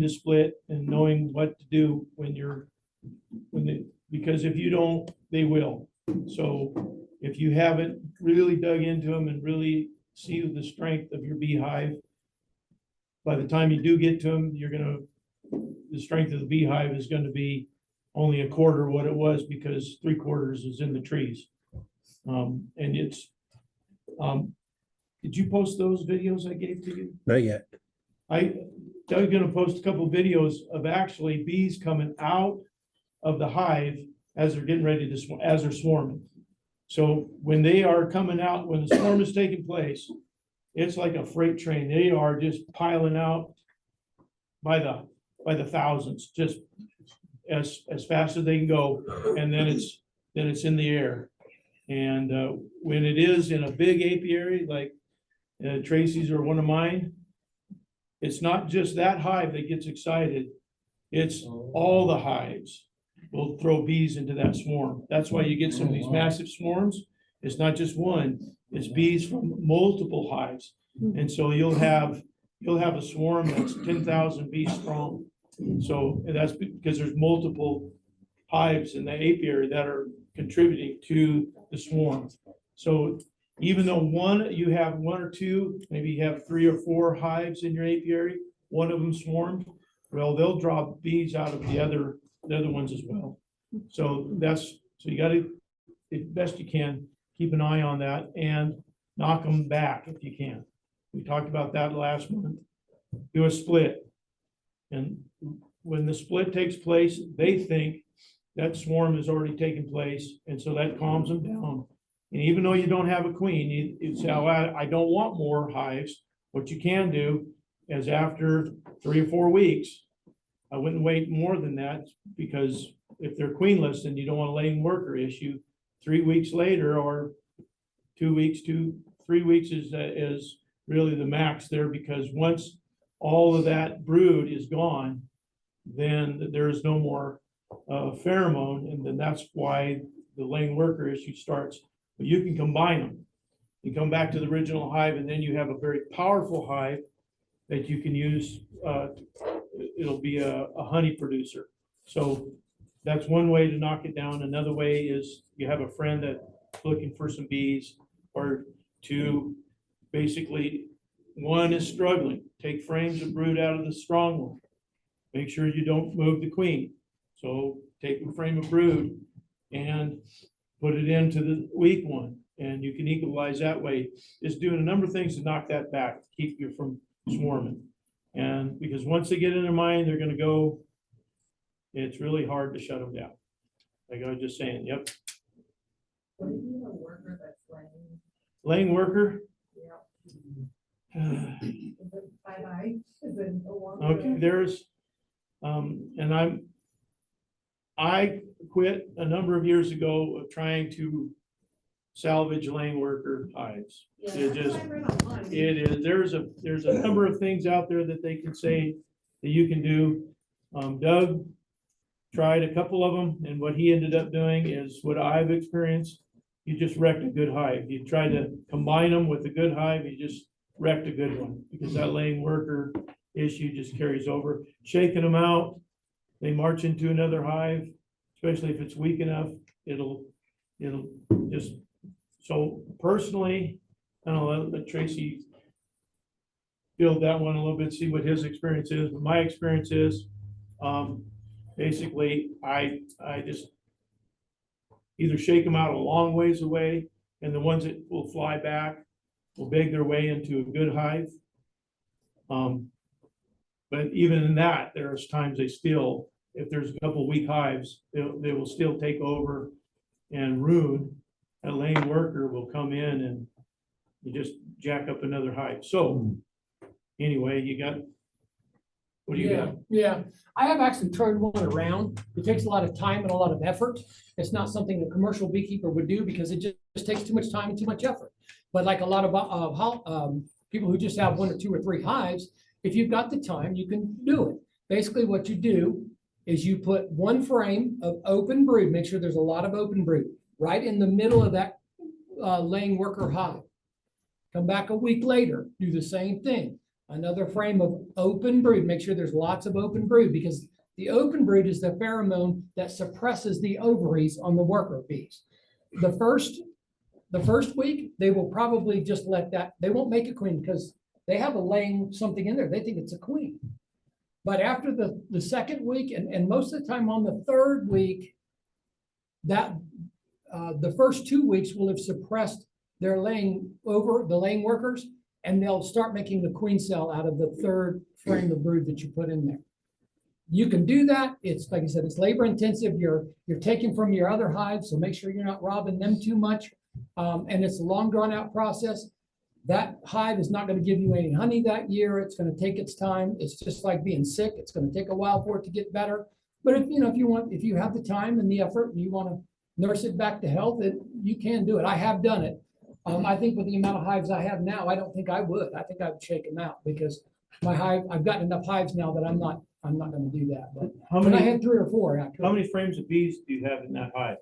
to split and knowing what to do because if you don't, they will. So if you haven't really dug into them and really see the strength of your beehive, by the time you do get to them, the strength of the beehive is going to be only a quarter what it was, because 3/4 is in the trees. And did you post those videos I gave to you? Not yet. Doug's gonna post a couple videos of actually bees coming out of the hive as they're getting ready to, as they're swarming. So when they are coming out, when the swarm is taking place, it's like a freight train. They are just piling out by the thousands, just as fast as they can go. And then it's in the air. And when it is in a big apiary, like Tracy's or one of mine, it's not just that hive that gets excited. It's all the hives will throw bees into that swarm. That's why you get some of these massive swarms. It's not just one, it's bees from multiple hives. And so you'll have a swarm that's 10,000 bees strong. So that's because there's multiple hives in the apiary that are contributing to the swarm. So even though you have one or two, maybe you have 3 or 4 hives in your apiary, one of them swarmed, well, they'll draw bees out of the other ones as well. So you gotta, as best you can, keep an eye on that and knock them back if you can. We talked about that last month. Do a split. And when the split takes place, they think that swarm has already taken place, and so that calms them down. And even though you don't have a queen, you say, oh, I don't want more hives. What you can do is after 3 or 4 weeks, I wouldn't wait more than that, because if they're queenless and you don't want a laying worker issue, 3 weeks later, or 2 weeks to 3 weeks is really the max there, because once all of that brood is gone, then there is no more pheromone, and then that's why the laying worker issue starts. But you can combine them. You come back to the original hive, and then you have a very powerful hive that you can use. It'll be a honey producer. So that's one way to knock it down. Another way is you have a friend that's looking for some bees, or two, basically, one is struggling. Take frames of brood out of the strong one. Make sure you don't move the queen. So take a frame of brood and put it into the weak one, and you can equalize that way. It's doing a number of things to knock that back, keep you from swarming. And because once they get in their mind, they're going to go, it's really hard to shut them down. Like I was just saying, yep. What do you have a worker that's laying? Laying worker. Is it high? Is it a worker? Okay, there's, and I quit a number of years ago of trying to salvage laying worker hives. Yeah, It that's just, what I read online. it is, there's a number of things out there that they can say that you can do. Doug tried a couple of them, and what he ended up doing is what I've experienced. You just wrecked a good hive. You try to combine them with a good hive, you just wrecked a good one, because that laying worker issue just carries over. Shaking them out, they march into another hive, especially if it's weak enough, it'll just, so personally, I don't know, let Tracy build that one a little bit, see what his experience is. But my experience is, basically, I just either shake them out a long ways away, and the ones that will fly back will beg their way into a good hive. But even in that, there's times they still, if there's a couple weak hives, they will still take over and ruin. A laying worker will come in and you just jack up another hive. So anyway, what do you got? Yeah, I have actually turned one around. It takes a lot of time and a lot of effort. It's not something a commercial beekeeper would do, because it just takes too much time and too much effort. But like a lot of people who just have 1 or 2 or 3 hives, if you've got the time, you can do it. Basically, what you do is you put 1 frame of open brood, make sure there's a lot of open brood, right in the middle of that laying worker hive. Come back a week later, do the same thing. another frame of open brood. Make sure there's lots of open brood, because the open brood is the pheromone that suppresses the ovaries on the worker bees. The first week, they will probably just let that, they won't make a queen because they have a laying something in there. They think it's a queen. But after the second week, and most of the time on the third week, that the first 2 weeks will have suppressed their laying the laying workers, and they'll start making the queen cell out of the third frame of brood that you put in there. You can do that. It's like I said, it's labor intensive. You're taking from your other hives, so make sure you're not robbing them too much. And it's a long drawn out process. That hive is not going to give you any honey that year. It's going to take its time. It's just like being sick. It's going to take a while for it to get better. But if you have the time and the effort and you want to nurse it back to health, you can do it. I have done it. I think with the amount of hives I have now, I don't think I would. I think I would shake them out, because I've gotten enough hives now that I'm not going to do that. But How I many, had 3 or 4 actually. how many frames of bees do you have in that hive?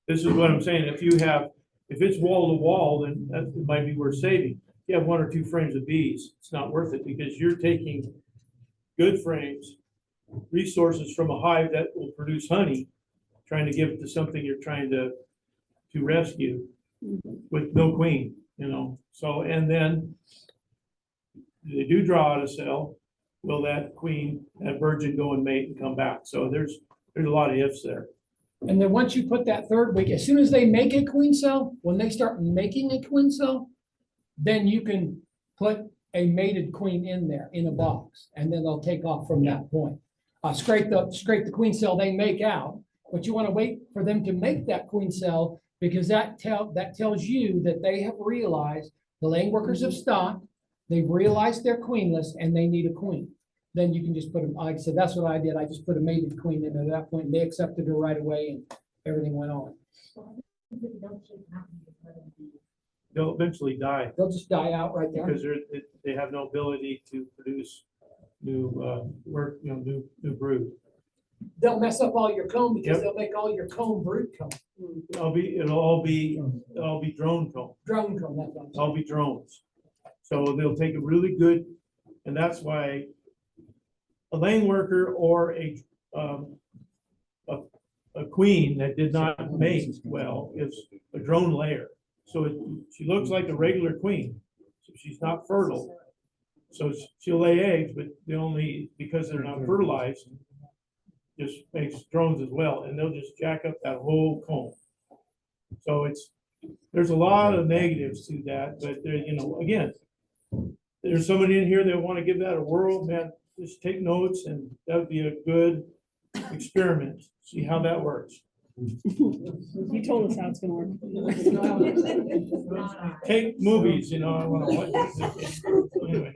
This is what I'm saying. If it's wall to wall, then it might be worth saving. If you have 1 or 2 frames of bees, it's not worth it, because you're taking good frames, resources from a hive that will produce honey, trying to give it to something you're trying to rescue with no queen, So, and then they do draw out a cell. Will that queen, that virgin, go and mate and come back? So there's a lot of ifs there. And then once you put that third week, as soon as they make a queen cell, when they start making a queen cell, then you can put a mated queen in there in a box, and then they'll take off from that point. Scrape the queen cell they make out, but you want to wait for them to make that queen cell, because that tells you that they have realized the laying workers have stopped, they've realized they're queenless, and they need a queen. Then you can just put them, like I said, that's what I did. I just put a mated queen in at that point, and they accepted her right away, and everything went on. They'll eventually die They'll just die out right there. because they have no ability to produce new new brood. They'll mess up all your comb, because Yep. they'll make all your comb brood comb. It'll all be drone comb. Drone comb, that's what I'm saying. All be drones. So they'll take a really good, and that's why a laying worker or a queen that did not mate well is a drone layer. So she looks like a regular queen. So she's not fertile. So she'll lay eggs, but because they're not fertilized, just makes drones as well, and they'll just jack up that whole comb. So there's a lot of negatives to that, but there, again, there's somebody in here that want to give that a whirl, man, just take notes, and that would be a good experiment. See how that works. You told us how it's gonna work. Take movies, I want to watch. Anyway.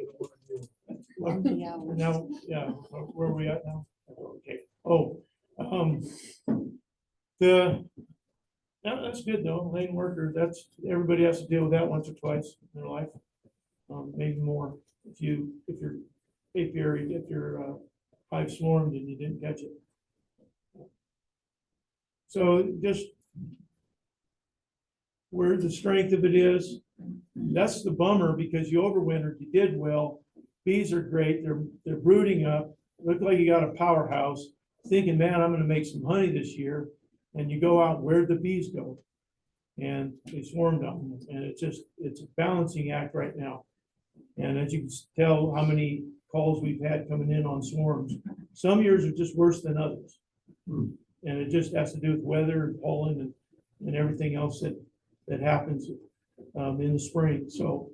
Now, yeah, where are we at now? Okay. Oh, that's good though. Lane worker, everybody has to deal with that once or twice in their life. Maybe more if your apiary, if your hive swarmed and you didn't catch it. So just where the strength of it is, that's the bummer, because you overwintered, you did well. Bees are great. They're brooding up. Look like you got a powerhouse, thinking, man, I'm going to make some honey this year. And you go out, where'd the bees go? And they swarmed on them. And it's a balancing act right now. And as you can tell, how many calls we've had coming in on swarms. Some years are just worse than others. And it just has to do with weather and pollen and everything else that happens in the spring. So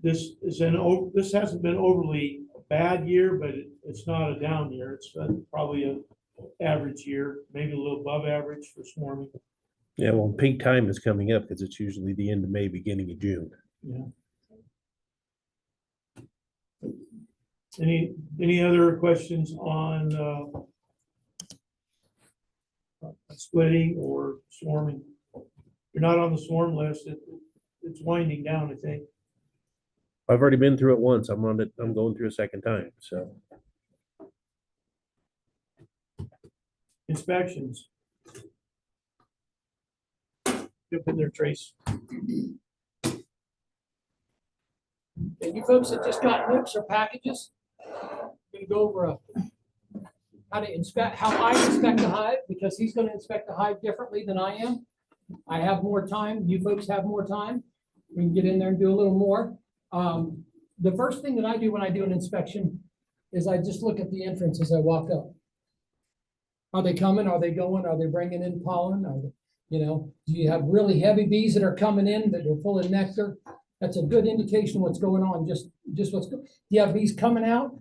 this hasn't been overly bad year, but it's not a down year. It's probably an average year, maybe a little above average for swarming. Yeah, well, peak time is coming up because it's usually the end of May, beginning of June. Yeah. Any other questions on splitting or swarming? You're not on the swarm list. It's winding down, I think. I've already been through it once. I'm going through a second time, so. Inspections. Dip in there, Trace. And you folks that just got NIPS or packages, I'm gonna go over how to inspect, how I inspect the hive, because he's gonna inspect the hive differently than I am. I have more time, you folks have more time. We can get in there and do a little more. The first thing that I do when I do an inspection is I just look at the entrance as I walk up. Are they coming? Are they going? Are they bringing in pollen? Are they, you know, do you have really heavy bees that are coming in that are full of nectar? That's a good indication of what's going on, just what's, do you have bees coming out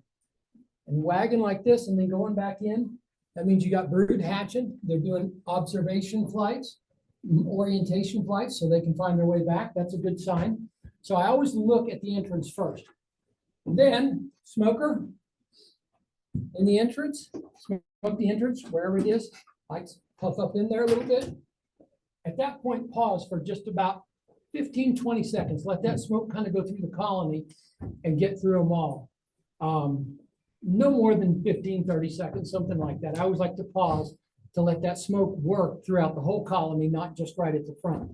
and wagging like this and then going back in? That means you got brood hatching. They're doing observation flights, orientation flights, so they can find their way back. That's a good sign. So I always look at the entrance first. Then smoker in the entrance, smoke the entrance, wherever it is, lights puff up in there a little bit. At that point, pause for just about 15, 20 seconds. Let that smoke kind of go through the colony and get through them all. No more than 15, 30 seconds, something like that. I always like to pause to let that smoke work throughout the whole colony, not just right at the front.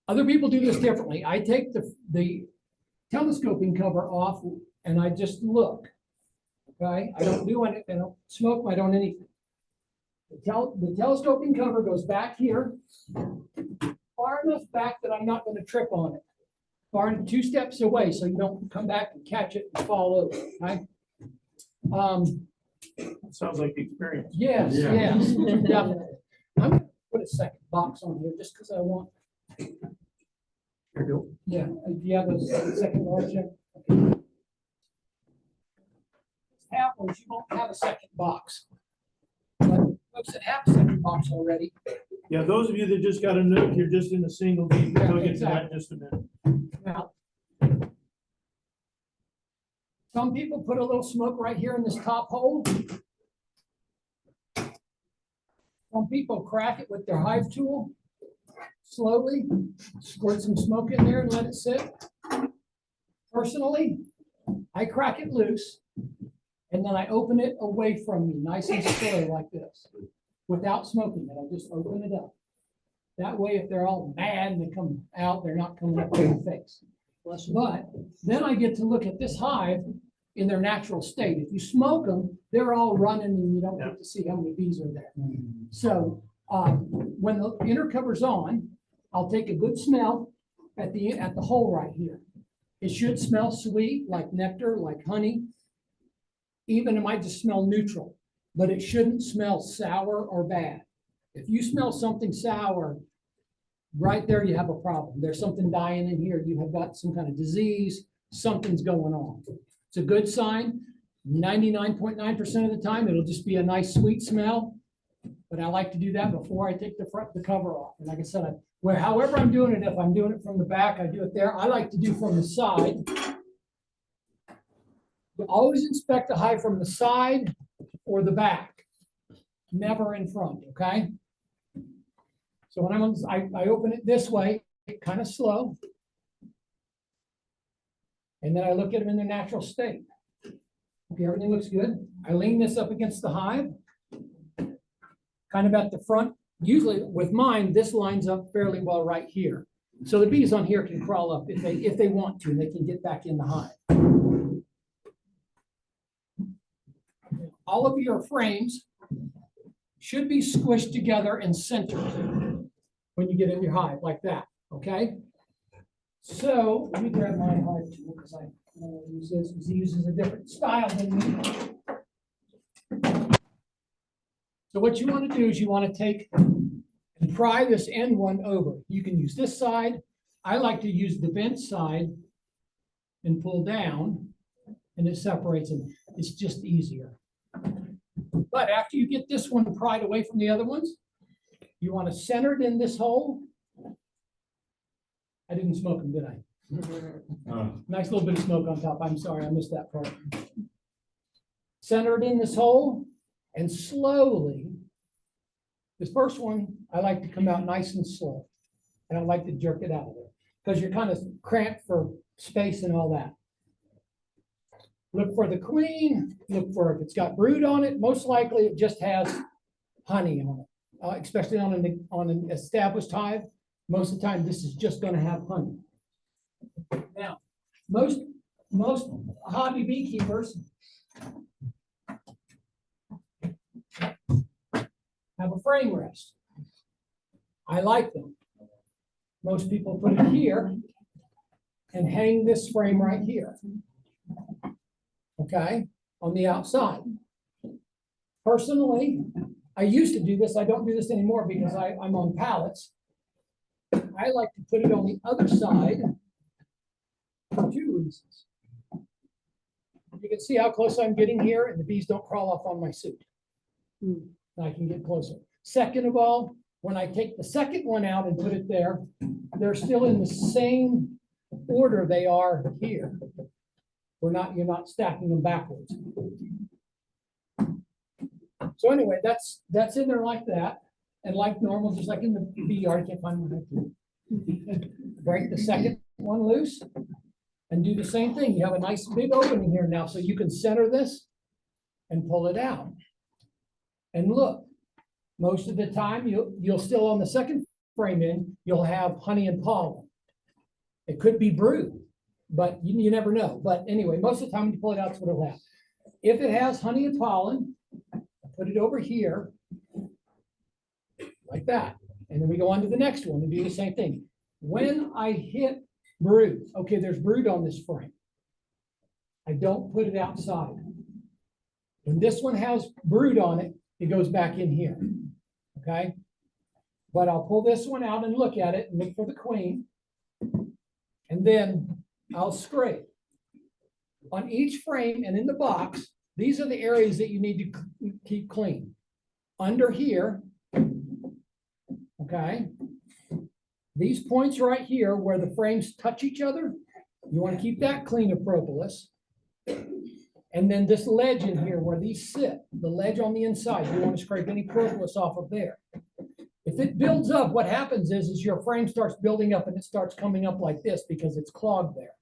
Other people do this differently. I take the telescoping cover off and I just look. Okay, I don't do anything, I don't smoke, I don't anything. The telescoping cover goes back here, far enough back that I'm not going to trip on it. Far 2 steps away, so you don't come back and catch it and fall over. Right? Sounds like the experience. Yes, Yeah. yes, definitely. I'm gonna put a second box on here just because I want. Yeah, do you have a second large? Have ones, you won't have a second box. But folks that have a second box already, Yeah, those of you that just got a note, you're just in a single bee. Yeah, We'll get to that exactly. in just a minute. now. Some people put a little smoke right here in this top hole. Some people crack it with their hive tool. Slowly squirt some smoke in there and let it sit. Personally, I crack it loose and then I open it away from me, nice and slow like this, without smoking it. I just open it up. That way, if they're all mad and they come out, they're not coming up to your face. But then I get to look at this hive in their natural state. If you smoke them, they're all running and you don't get to see how many bees are there. So when the inner cover's on, I'll take a good smell at the hole right here. It should smell sweet, like nectar, like honey. Even it might just smell neutral, but it shouldn't smell sour or bad. If you smell something sour, right there you have a problem. There's something dying in here. You have got some kind of disease, something's going on. It's a good sign. 99.9% of the time, it'll just be a nice sweet smell. But I like to do that before I take the cover off. And like I said, however I'm doing it, if I'm doing it from the back, I do it there. I like to do from the side. You always inspect the hive from the side or the back, never in front, okay? So when I open it this way, kind of slow. And then I look at them in their natural state. Okay, everything looks good. I lean this up against the hive, kind of at the front. Usually with mine, this lines up fairly well right here. So the bees on here can crawl up if they want to, they can get back in the hive. All of your frames should be squished together and centered when you get in your hive like that, okay? So let me grab my hive tool because I use this because he uses a different style than me. So what you want to do is you want to take and pry this end one over. You can use this side. I like to use the bent side and pull down, and it separates them. It's just easier. But after you get this one pried away from the other ones, you want to center it in this hole. I didn't smoke them, did I? Nice little bit of smoke on top. I'm sorry, I missed that part. Center it in this hole and slowly, this first one, I like to come out nice and slow. And I like to jerk it out of there because you're kind of cramped for space and all that. Look for the queen, look for if it's got brood on it. Most likely it just has honey on it, especially on an established hive. Most of the time, this is just going to have honey. Now, most hobby beekeepers have a frame rest. I like them. Most people put it here and hang this frame right here. Okay, on the outside. Personally, I used to do this. I don't do this anymore because I'm on pallets. I like to put it on the other side for two reasons. You can see how close I'm getting here and the bees don't crawl off on my suit. I can get closer. Second of all, when I take the second one out and put it there, they're still in the same order they are here. You're not stacking them backwards. So anyway, that's in there like that. And like normal, just like in the bee yard, I can't find one. Break the second one loose and do the same thing. You have a nice big opening here now, so you can center this and pull it out. And look, most of the time, you'll still on the second frame in, you'll have honey and pollen. It could be brood, but you never know. But anyway, most of the time when you pull it out, it's what it'll have. If it has honey and pollen, put it over here, like that. And then we go on to the next one and do the same thing. When I hit brood, okay, there's brood on this frame. I don't put it outside. When this one has brood on it, it goes back in here, okay? But I'll pull this one out and look at it and look for the queen. And then I'll scrape. On each frame and in the box, these are the areas that you need to keep clean. Under here, okay? These points right here where the frames touch each other, you want to keep that clean of propolis. And then this ledge in here where these sit, the ledge on the inside, you want to scrape any propolis off of there. If it builds up, what happens is your frame starts building up and it starts coming up like this because it's clogged there.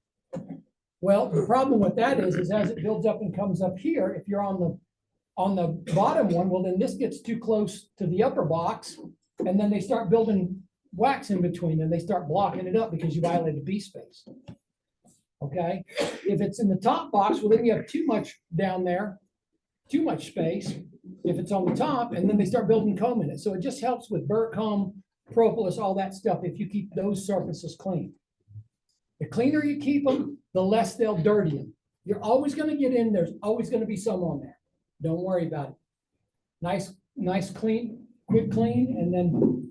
Well, the problem with that is as it builds up and comes up here, if you're on the bottom one, well, then this gets too close to the upper box and then they start building wax in between and they start blocking it up because you violated bee space. Okay, if it's in the top box, well, then you have too much down there, too much space. If it's on the top, and then they start building comb in it. So it just helps with burr comb, propolis, all that stuff if you keep those surfaces clean. The cleaner you keep them, the less they'll dirty them. You're always going to get in, there's always going to be some on there. Don't worry about it. Nice clean, quick clean, and then,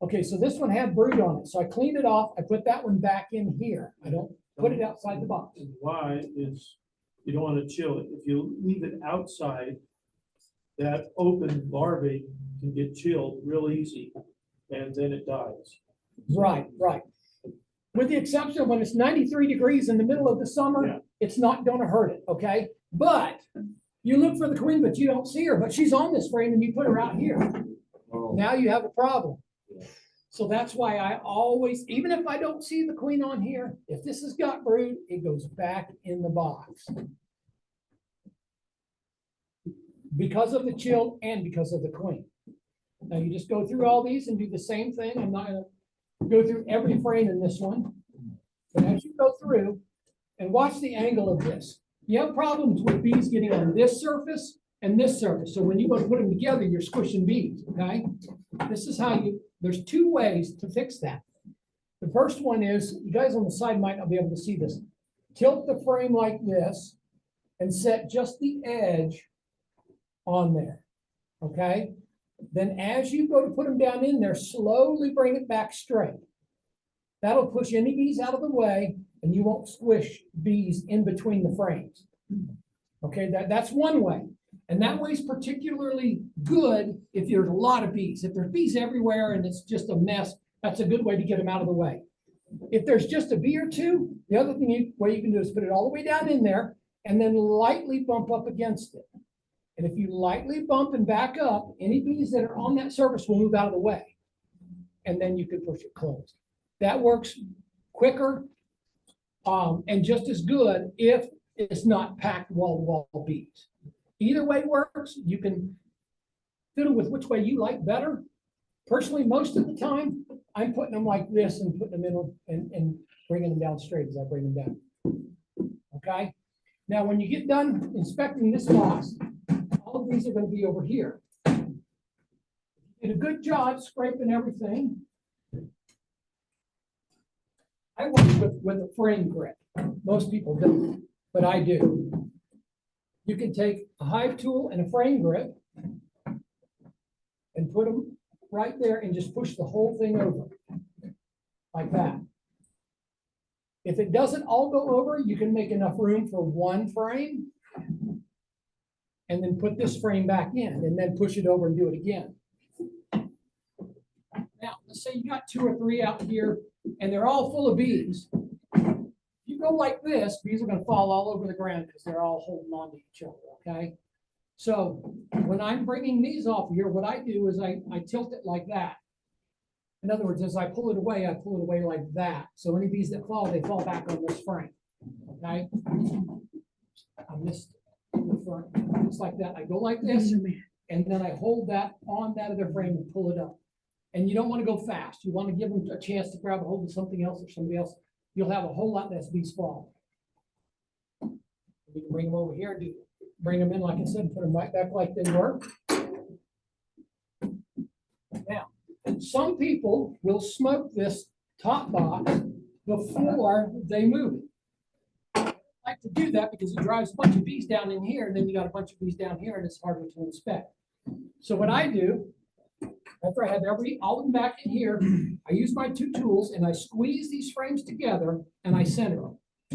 okay, so this one had brood on it. So I cleaned it off. I put that one back in here. I don't put it outside the box. And why is you don't want to chill it. If you leave it outside, that open larvae can get chilled real easy and then it dies. Right. With the exception of when it's 93 degrees in the middle of the summer, Yeah. it's not going to hurt it, okay? But you look for the queen, but you don't see her, but she's on this frame and you put her out here. Oh. Now you have a problem. So that's why I always, even if I don't see the queen on here, if this has got brood, it goes back in the box. Because of the chill and because of the queen. Now you just go through all these and do the same thing. I'm not going to go through every frame in this one. But as you go through and watch the angle of this, you have problems with bees getting on this surface and this surface. So when you go to put them together, you're squishing bees, okay? This is how there's two ways to fix that. The first one is, you guys on the side might not be able to see this. Tilt the frame like this and set just the edge on there, okay? Then as you go to put them down in there, slowly bring it back straight. That'll push any bees out of the way and you won't squish bees in between the frames. Okay, that's one way. And that way is particularly good if there's a lot of bees. If there's bees everywhere and it's just a mess, that's a good way to get them out of the way. If there's just a bee or two, the other way you can do is put it all the way down in there and then lightly bump up against it. And if you lightly bump and back up, any bees that are on that surface will move out of the way. And then you can push it closed. That works quicker and just as good if it's not packed wall-to-wall bees. Either way works. You can fiddle with which way you like better. Personally, most of the time, I'm putting them like this and putting them in and bringing them down straight as I bring them down. Okay? Now, when you get done inspecting this box, all of these are gonna be over here. Did a good job scraping everything. I work with a frame grit. Most people don't, but I do. You can take a hive tool and a frame grit and put them right there and just push the whole thing over like that. If it doesn't all go over, you can make enough room for one frame and then put this frame back in and then push it over and do it again. Now, let's say you got 2 or 3 out here and they're all full of bees. If you go like this, bees are gonna fall all over the ground because they're all holding on to each other, okay? So when I'm bringing these off here, what I do is I tilt it like that. In other words, as I pull it away like that. So any bees that fall, they fall back on this frame, okay? I missed the front, it's like that. I go like this, and then I hold that on that other frame and pull it up. And you don't want to go fast. You want to give them a chance to grab a hold of something else or somebody else. You'll have a whole lot less bees fall. You can bring them over here and bring them in, like I said, put them right back like they were. Now, some people will smoke this top box before they move it. I like to do that because it drives a bunch of bees down in here, and then you got a bunch of bees down here, and it's harder to inspect. So what I do, after I have all of them back in here, I use my 2 tools and I squeeze these frames together and I center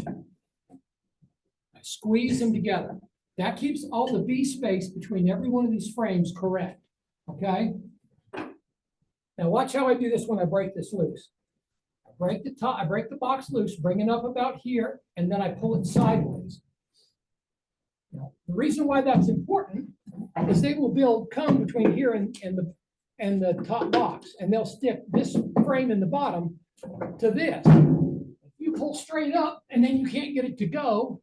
them. I squeeze them together. That keeps all the bee space between every one of these frames correct, okay? Now watch how I do this when I break this loose. I break the box loose, bring it up about here, and then I pull it sideways. Now, the reason why that's important is they will come between here and the top box, and they'll stick this frame in the bottom to this. If you pull straight up and then you can't get it to go,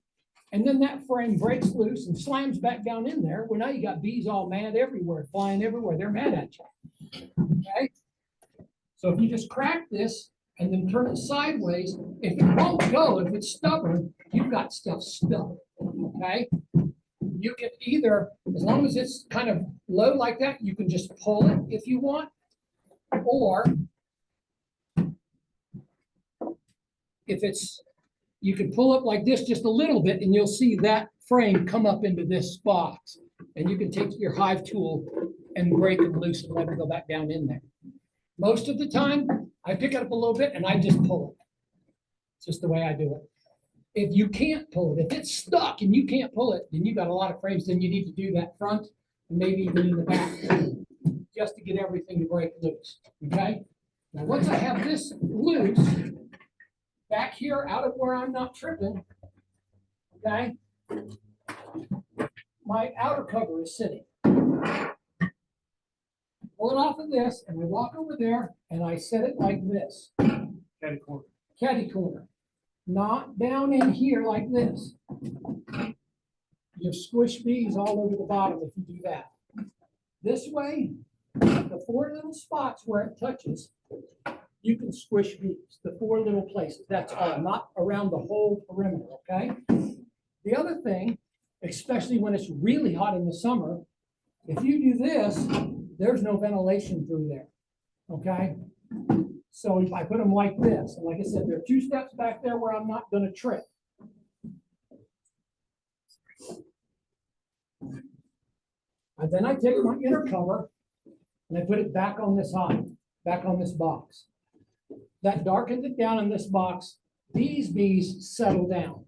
and then that frame breaks loose and slams back down in there, well, now you got bees all mad everywhere, flying everywhere. They're mad at you. Okay? So if you just crack this and then turn it sideways, if it won't go, if it's stubborn, you've got stuff stuck. Okay? You can either, as long as it's kind of low like that, you can just pull it if you want, or if it's, you can pull up like this just a little bit and you'll see that frame come up into this box. And you can take your hive tool and break them loose and let them go back down in there. Most of the time, I pick it up a little bit and I just pull it. It's just the way I do it. If you can't pull it, if it's stuck and you can't pull it, then you got a lot of frames, then you need to do that front and maybe even in the back just to get everything to break loose, okay? Now, once I have this loose, back here out of where I'm not tripping, okay? My outer cover is sitting. Pull it off of this and I walk over there and I set it like this. Catty corner. Catty corner. Not down in here like this. You squish bees all over the bottom if you do that. This way, the 4 little spots where it touches, you can squish bees, the 4 little places. That's all, not around the whole perimeter, okay? The other thing, especially when it's really hot in the summer, if you do this, there's no ventilation through there, okay? So if I put them like this, and like I said, there are 2 steps back there where I'm not gonna trip. And then I take my inner cover and I put it back on this hive, back on this box. That darkens it down in this box. These bees settle down.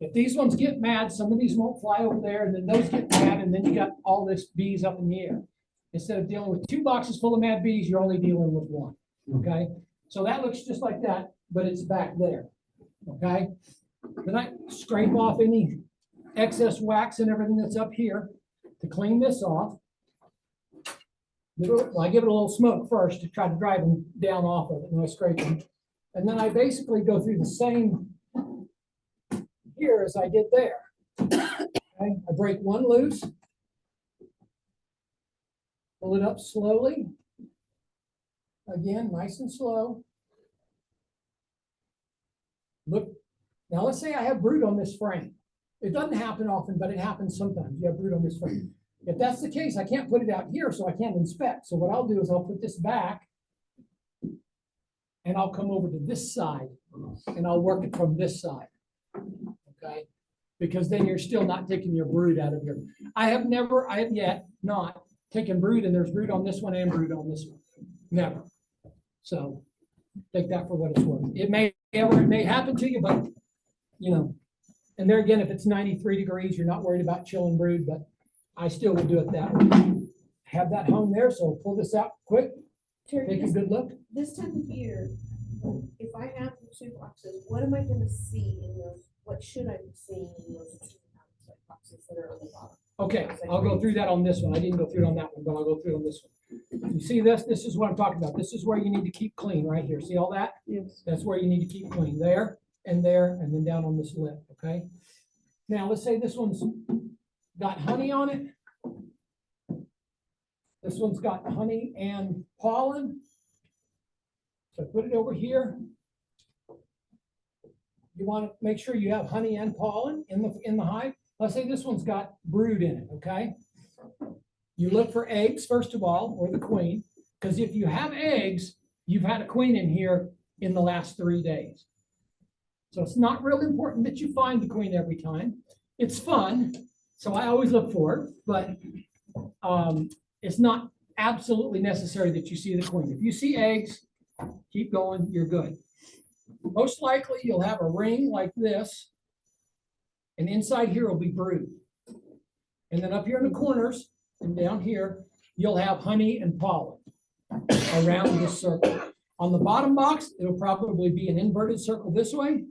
If these ones get mad, some of these won't fly over there, and then those get mad, and then you got all this bees up in the air. Instead of dealing with 2 boxes full of mad bees, you're only dealing with 1. Okay, so that looks just like that, but it's back there. Okay, then I scrape off any excess wax and everything that's up here to clean this off. I give it a little smoke first to try to drive them down off of it, and I scrape them. And then I basically go through the same here as I did there. Okay, I break 1 loose, pull it up slowly. Again, nice and slow. look, now let's say I have brood on this frame. It doesn't happen often, but it happens sometimes. You have brood on this frame. If that's the case, I can't put it out here, so I can't inspect. So what I'll do is I'll put this back and I'll come over to this side and I'll work it from this side. Okay? Because then you're still not taking your brood out of here. I have yet not taken brood, and there's brood on this one and brood on this one. Never. So take that for what it's worth. It may happen to you, but you know, and there again, if it's 93 degrees, you're not worried about chilling brood, but I still would do it that way. Have that hung there, so pull this out quick, Terry, take a good look. this time of year, if I have the two boxes, what am I gonna see in those? What should I be seeing in those two outside boxes that are on the bottom? Okay, I'll go through that on this one. I didn't go through it on that one, but I'll go through it on this one. You see this? This is what I'm talking about. This is where you need to keep clean right here. See all that? Yes. That's where you need to keep clean, there, and then down on this lip, okay? Now, let's say this one's got honey on it. This one's got honey and pollen. So put it over here. You want to make sure you have honey and pollen in the hive. Let's say this one's got brood in it, okay? You look for eggs, first of all, or the queen, because if you have eggs, you've had a queen in here in the last 3 days. So it's not really important that you find the queen every time. It's fun, so I always look for it, but it's not absolutely necessary that you see the queen. If you see eggs, keep going, you're good. Most likely you'll have a ring like this, and inside here will be brood. And then up here in the corners and down here, you'll have honey and pollen around this circle. On the bottom box, it'll probably be an inverted circle this way,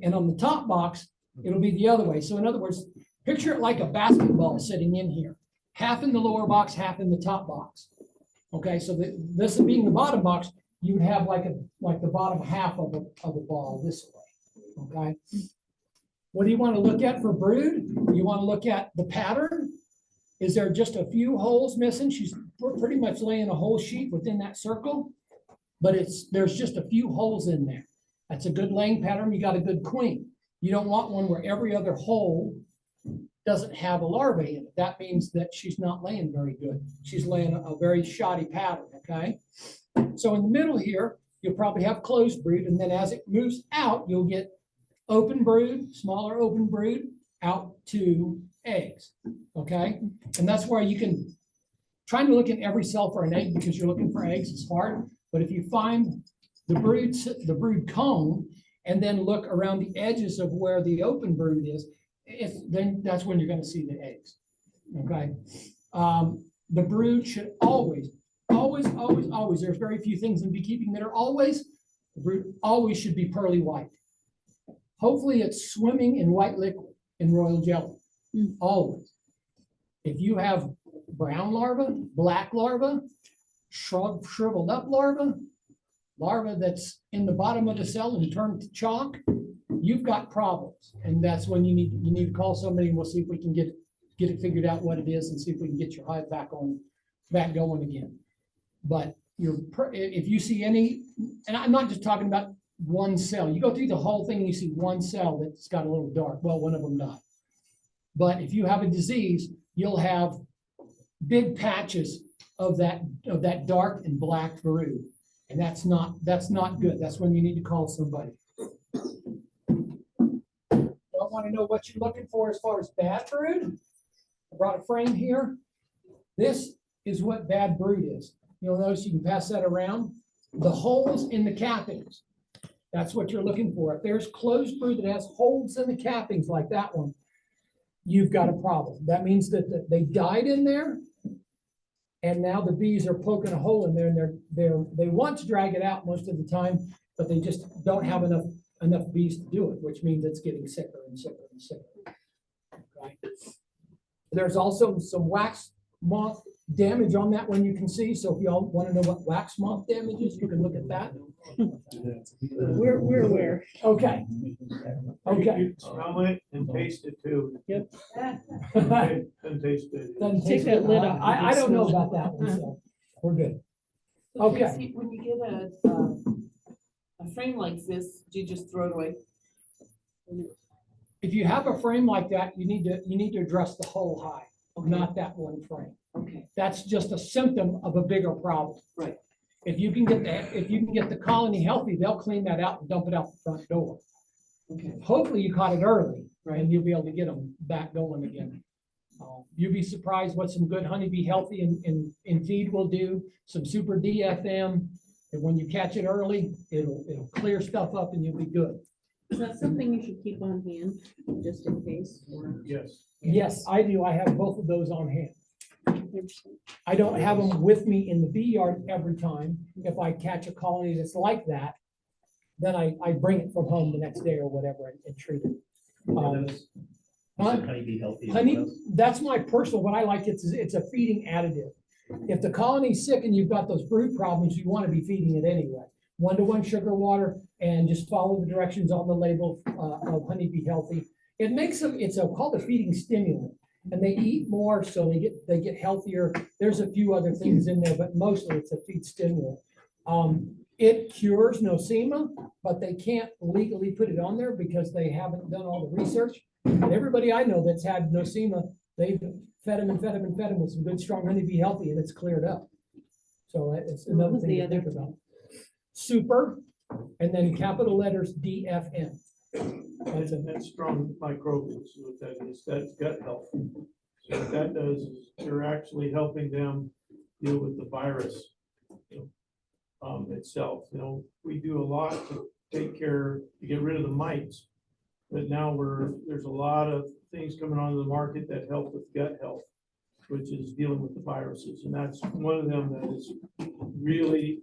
and on the top box, it'll be the other way. So in other words, picture it like a basketball sitting in here, half in the lower box, half in the top box. Okay, so this being the bottom box, you would have like the bottom half of a ball this way. Okay. What do you want to look at for brood? You want to look at the pattern. Is there just a few holes missing? She's pretty much laying a whole sheet within that circle, but there's just a few holes in there. That's a good laying pattern. You got a good queen. You don't want one where every other hole doesn't have a larva in it. That means that she's not laying very good. She's laying a very shoddy pattern, okay? So in the middle here, you'll probably have closed brood, and then as it moves out, you'll get open brood, smaller open brood, out to eggs, okay? And that's where you can, trying to look in every cell for an egg because you're looking for eggs is hard, but if you find the brood cone and then look around the edges of where the open brood is, then that's when you're gonna see the eggs, okay? The brood should always, there's very few things in beekeeping that are always, the brood always should be pearly white. Hopefully it's swimming in white liquid in royal jelly, always. If you have brown larvae, black larvae, shriveled up larvae that's in the bottom of the cell and turned to chalk, you've got problems. And that's when you need to call somebody, and we'll see if we can get it figured out what it is and see if we can get your hive back going again. But if you see any, and I'm not just talking about one cell, you go through the whole thing and you see one cell that's got a little dark, well, one of them died. But if you have a disease, you'll have big patches of that dark and black brood. And that's not good. That's when you need to call somebody. Don't want to know what you're looking for as far as bad brood. I brought a frame here. This is what bad brood is. You'll notice you can pass that around. The holes in the cappings. That's what you're looking for. If there's closed brood that has holes in the cappings like that one, you've got a problem. That means that they died in there, and now the bees are poking a hole in there, and they want to drag it out most of the time, but they just don't have enough bees to do it, which means it's getting sicker and sicker and sicker. Okay. There's also some wax moth damage on that one you can see. So if y'all want to know what wax moth damage is, you can look at that. We're aware. Okay. Okay. You smell it and taste it too. Yep. And taste it. Doesn't Take taste that good. lid off. I don't know about that one, so we're good. Okay. When you get a frame like this, do you just throw it away? If you have a frame like that, you need to address the whole hive, Okay. not that one frame. Okay, That's just a symptom of a bigger problem. Right. If you can get the colony healthy, they'll clean that out and dump it out the front door. okay. Hopefully you caught it early, Right. and you'll be able to get them back going again. You'd be surprised what some good honeybee healthy in feed will do, some super DFM. And when you catch it early, it'll clear stuff up and you'll be good. Is that something you should keep on hand, just in case? Or Yes. Yes, I do. I have both of those on hand. I don't have them with me in the bee yard every time. If I catch a colony that's like that, then I bring it from home the next day or whatever and treat it. Huh? Honeybee healthy. Honey, that's my personal, what I like, it's a feeding additive. If the colony's sick and you've got those brood problems, you want to be feeding it anyway. 1-to-1 sugar water and just follow the directions on the label of Honeybee Healthy. It makes them, it's called a feeding stimulant, and they eat more, so they get healthier. There's a few other things in there, but mostly it's a feed stimulant. It cures nosema, but they can't legally put it on there because they haven't done all the research. And everybody I know that's had nosema, they've fed them with some good, strong Honeybee Healthy, and it's cleared up. So it's What another was thing the to other? think about. Super, and then capital letters DFN. That's strong microbials, what that is, that's gut health. So what that does is you're actually helping them deal with the virus itself. We do a lot to take care, to get rid of the mites. But now there's a lot of things coming onto the market that help with gut health, which is dealing with the viruses. And that's one of them that is really,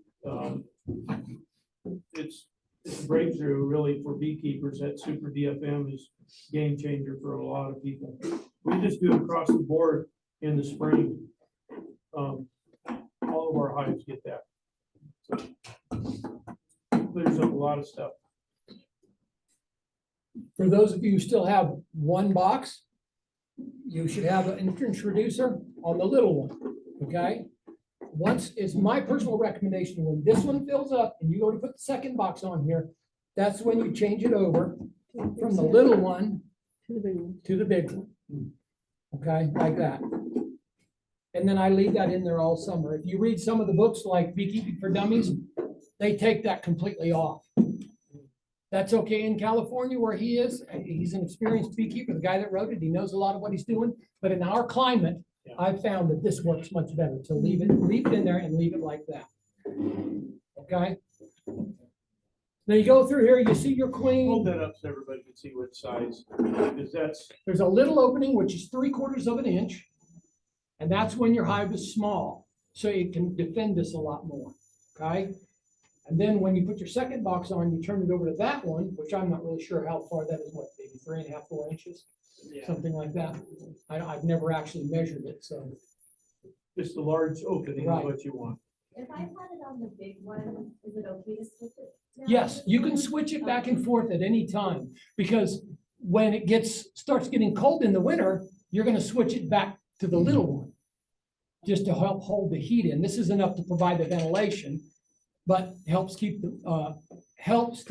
it's a breakthrough really for beekeepers. That super DFM is game changer for a lot of people. We just do it across the board in the spring. All of our hives get that. So clears up a lot of stuff. For those of you who still have one box, you should have an introducer on the little one, okay? Once, it's my personal recommendation, when this one fills up and you go to put the second box on here, that's when you change it over from the little one To the big one. to the big one. Okay, like that. And then I leave that in there all summer. If you read some of the books like Beekeeping for Dummies, they take that completely off. That's okay in California where he is. He's an experienced beekeeper, the guy that wrote it. He knows a lot of what he's doing. But in our climate, I've found that this works much better to leave it in there and leave it like that. Okay? Now you go through here, you see your queen. Hold that up so everybody can see what size, because that's, There's a little opening, which is 3/4 of an inch. And that's when your hive is small, so it can defend us a lot more, okay? And then when you put your second box on, you turn it over to that one, which I'm not really sure how far that is, what, maybe 3.5, 4 inches? Something like that. I've never actually measured it, so. just a large opening is Right. what you want. If I had it on the big one, is it okay to switch it? now? Yes, you can switch it back and forth at any time, because when it starts getting cold in the winter, you're gonna switch it back to the little one, just to help hold the heat in. This is enough to provide the ventilation, but helps to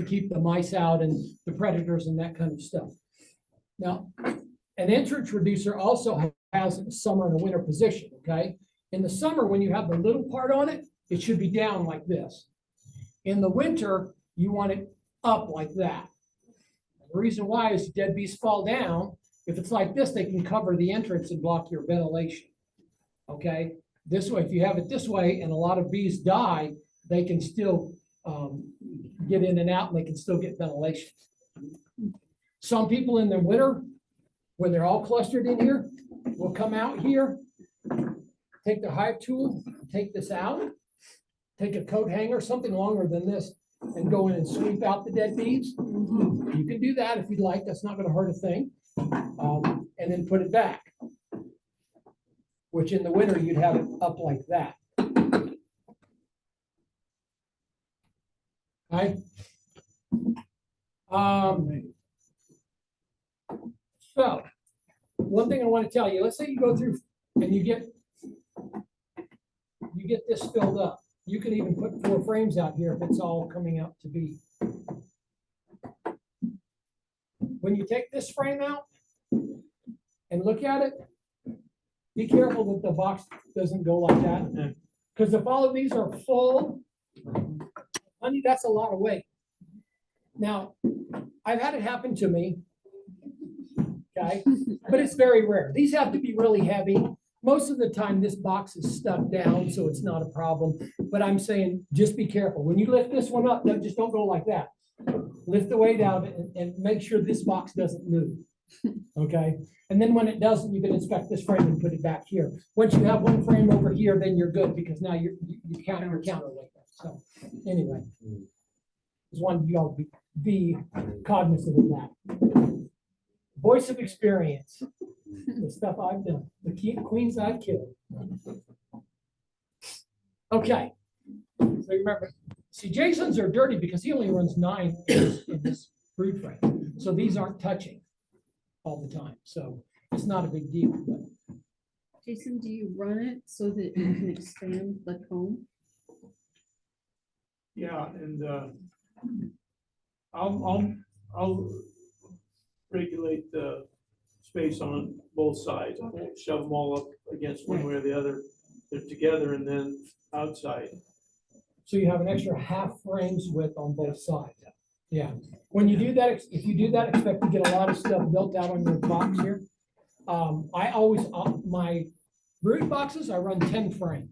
keep the mice out and the predators and that kind of stuff. Now, an introducer also has a summer and a winter position, okay? In the summer, when you have the little part on it, it should be down like this. In the winter, you want it up like that. The reason why is dead bees fall down. If it's like this, they can cover the entrance and block your ventilation. Okay, this way, if you have it this way and a lot of bees die, they can still get in and out and they can still get ventilation. Some people in the winter, when they're all clustered in here, will come out here, take the hive tool, take this out, take a coat hanger, something longer than this, and go in and sweep out the dead bees. You can do that if you'd like. That's not going to hurt a thing. And then put it back. Which in the winter, you'd have it up like that. Okay. So, one thing I want to tell you, let's say you go through and you get this filled up. You can even put 4 frames out here if it's all coming out to be. when you take this frame out and look at it, be careful that the box doesn't go like that. Because if all of these are full, honey, that's a lot of weight. Now, I've had it happen to me. Okay, but it's very rare. These have to be really heavy. Most of the time, this box is stuck down, so it's not a problem. But I'm saying, just be careful. When you lift this one up, just don't go like that. Lift the weight out and make sure this box doesn't move. Okay, and then when it doesn't, you can inspect this frame and put it back here. Once you have one frame over here, then you're good because now you count like that. So anyway, just wanted you all to be cognizant of that. Voice of experience, the stuff I've done, the queens I've killed. Okay, so remember, see, Jason's are dirty because he only runs 9 in this brood frame. So these aren't touching all the time. So it's not a big deal. But Jason, do you run it so that you can expand the comb? Yeah, and I'll regulate the space on both sides. I won't shove them all up against one way or the other. They're together and then outside. so you have an extra half frames width on both sides. Yeah. When you do that, if you do that, expect to get a lot of stuff built out on your box here. I always, my brood boxes, I run 10 frame.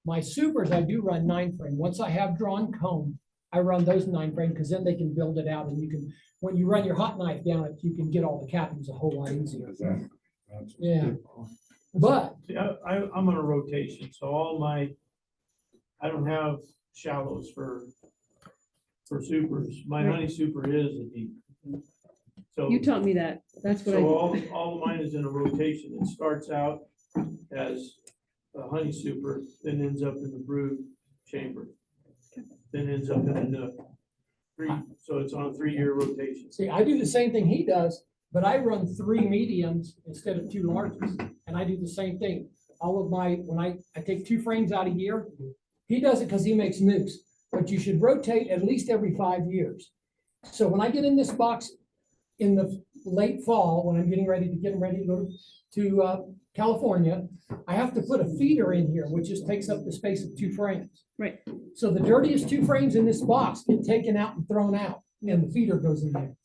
My supers, I do run 9 frame. Once I have drawn comb, I run those 9 frame because then they can build it out and you can, when you run your hot knife down it, you can get all the cappings a whole lot easier. Yeah. But See, I'm on a rotation, so all my, I don't have shallows for supers. My Right. honey super is a deep. So, You taught me that. That's what I so do. all of mine is in a rotation. It starts out as a honey super, then ends up in the brood chamber. Then ends up in a nook. So it's on a 3-year rotation. see, I do the same thing he does, but I run 3 mediums instead of 2 larges. And I do the same thing. All of my, when I take 2 frames out a year, he does it because he makes nukes, but you should rotate at least every 5 years. So when I get in this box in the late fall, when I'm getting ready to go to California, I have to put a feeder in here, which just takes up the space of 2 frames. Right. So the dirtiest 2 frames in this box get taken out and thrown out, and the feeder goes in there.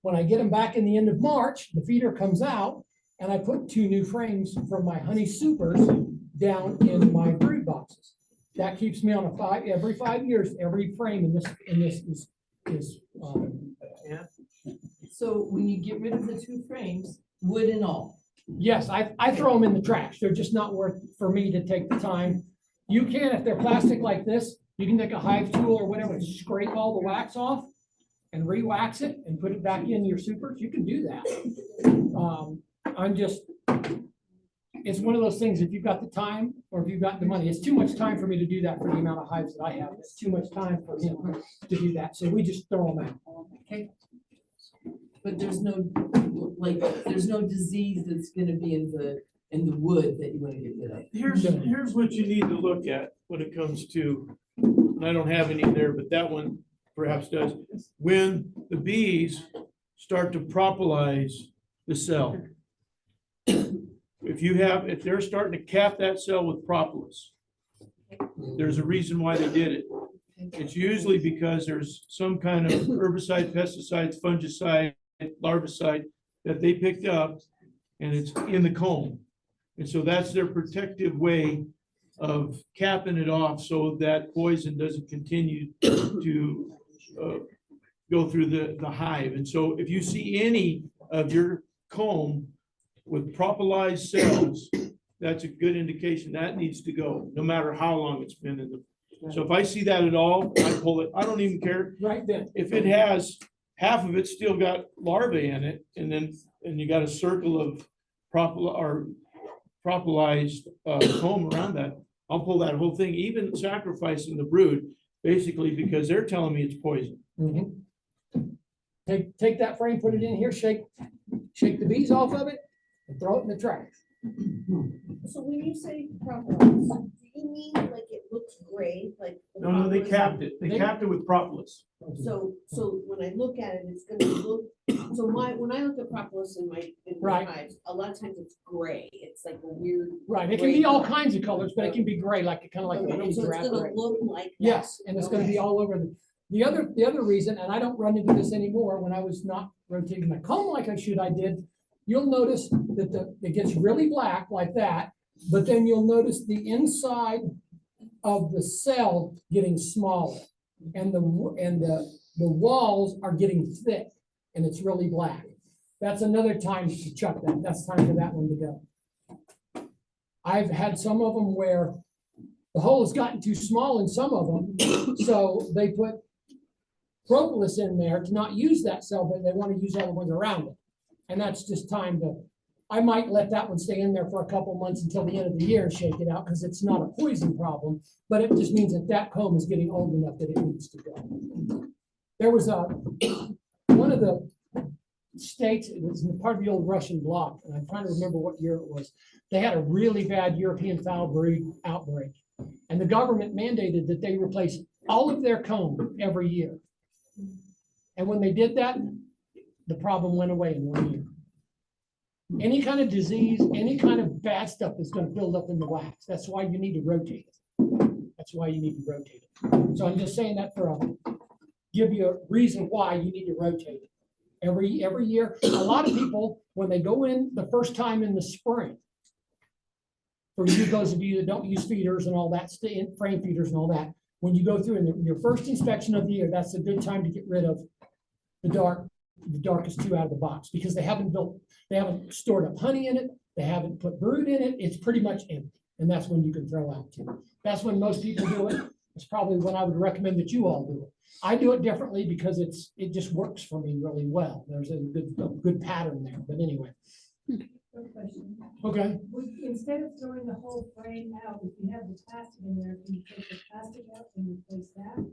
When I get them back in the end of March, the feeder comes out, and I put 2 new frames from my honey supers down in my brood boxes. That keeps me on a every 5 years, every frame in this is So when you get rid of the 2 frames, wood and all, yes, I throw them in the trash. They're just not worth for me to take the time. You can, if they're plastic like this, you can take a hive tool or whatever, and scrape all the wax off and re-wax it and put it back in your supers. You can do that. It's one of those things, if you've got the time or if you've got the money, it's too much time for me to do that for the amount of hives that I have. It's too much time for him to do that. So we just throw them out. okay? But there's no, there's no disease that's gonna be in the wood that you wanna get rid of. Here's what you need to look at when it comes to, and I don't have any there, but that one perhaps does. When the bees start to propolize the cell. If they're starting to cap that cell with propolis, there's a reason why they did it. It's usually because there's some kind of herbicide, pesticides, fungicide, larvicide that they picked up and it's in the comb. And so that's their protective way of capping it off so that poison doesn't continue to go through the hive. And so if you see any of your comb with propolized cells, that's a good indication that needs to go, no matter how long it's been in the. So if I see that at all, I pull it. I don't even care Right then. if it has, half of it still got larvae in it, and you got a circle of propolized comb around that. I'll pull that whole thing, even sacrificing the brood, basically because they're telling me it's poison. Mhm. Take that frame, put it in here, shake the bees off of it, and throw it in the trash. So when you say propolis, do you mean like it looks gray, like? the No, they propolis- capped it. They capped it with propolis. So when I look at it, it's gonna look, so when I look at propolis in my Right. hives, a lot of times it's gray. It's like a weird. Right, it can be all kinds of colors, but it can be gray, like, kind of like a Okay, really so it's drab gonna gray. look like that. Yes, and it's gonna be all over the other reason, and I don't run into this anymore, when I was not rotating my comb like I should, I did. You'll notice that it gets really black like that, but then you'll notice the inside of the cell getting smaller. And the walls are getting thick, and it's really black. That's another time to chuck that, that's time for that one to go. I've had some of them where the hole has gotten too small in some of them, so they put propolis in there to not use that cell, but they want to use all the ones around it. And that's just time to, I might let that one stay in there for a couple months until the end of the year and shake it out, because it's not a poison problem, but it just means that that comb is getting old enough that it needs to go. There was one of the states, it was part of the old Russian bloc, and I'm trying to remember what year it was. They had a really bad European foul brood outbreak. And the government mandated that they replace all of their comb every year. And when they did that, the problem went away in 1 year. Any kind of disease, any kind of bad stuff is going to build up in the wax. That's why you need to rotate it. That's why you need to rotate it. So I'm just saying that give you a reason why you need to rotate it. Every year, a lot of people, when they go in the first time in the spring, for you, those of you that don't use feeders and all that, frame feeders and all that, when you go through in your first inspection of the year, that's a good time to get rid of the darkest two out of the box, because they haven't stored up honey in it, they haven't put brood in it, it's pretty much empty, and that's when you can throw out too. That's when most people do it. It's probably when I would recommend that you all do it. I do it differently because it just works for me really well. There's a good pattern there, but anyway. Good question. Okay, Instead of throwing the whole frame out, if you have the plastic in there, can you take the plastic out and replace that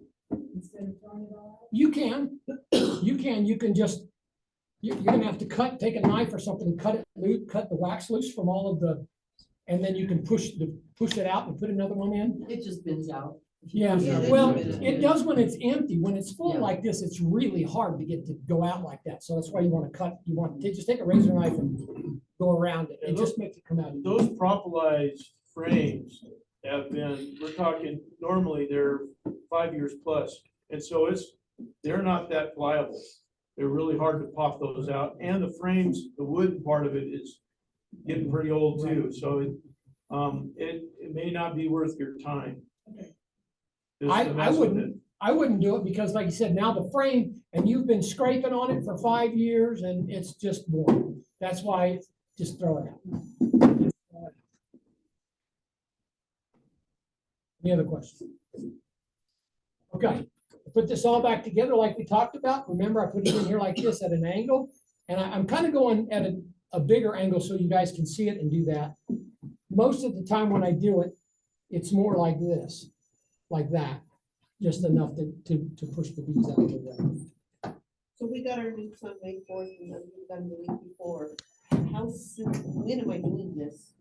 instead of throwing it all out? you can just, you're gonna have to take a knife or something and cut the wax loose from all of the, and then you can push it out and put another one in. It just bins out. Yeah, Yeah, that's well, a good it does when it's empty. When it's full Yeah. like this, it's really hard to get to go out like that. So that's why you want to just take a razor knife and go around it. It just makes it come out. Those propolized frames have been, we're talking, normally they're 5 years plus. And so they're not that pliable. They're really hard to pop those out. And the frames, the wooden part of it is getting pretty old too. So it may not be worth your time. Just to mess with it. I wouldn't do it because like you said, now the frame, and you've been scraping on it for 5 years and it's just worn. That's why, just throw it out. Any other questions? Okay, put this all back together like we talked about. Remember, I put it in here like this at an angle, and I'm kind of going at a bigger angle so you guys can see it and do that. Most of the time when I do it, it's more like this, like that, just enough to push the bees out of the way. So we got our nukes on May 4th, and then we've done the week before. How soon, when am I doing this?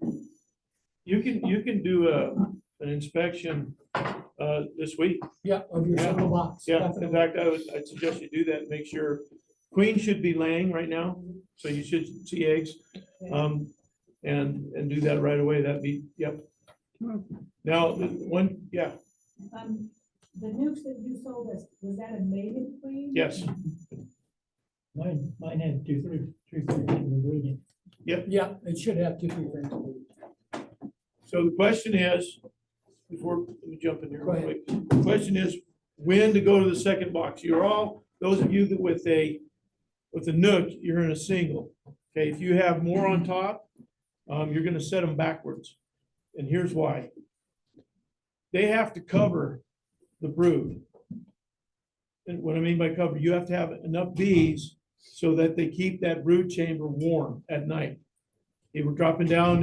You can do an inspection this week. Yeah, of your Yeah. single box. Yeah, definitely. in fact, I'd suggest you do that, make sure, queen should be laying right now, so you should see eggs. And do that right away, that'd be, yep. Now, yeah, The nukes that you sold us, was that a maiden queen? yes, Mine had three frames in breeding. Yeah, it should have 2 3 frames. so the question is, let me jump in here Go real ahead. quick. The question is, when to go to the second box, those of you that with a nook, you're in a single. Okay, if you have more on top, you're gonna set them backwards. And here's why. They have to cover the brood. And what I mean by cover, you have to have enough bees so that they keep that brood chamber warm at night. They were dropping down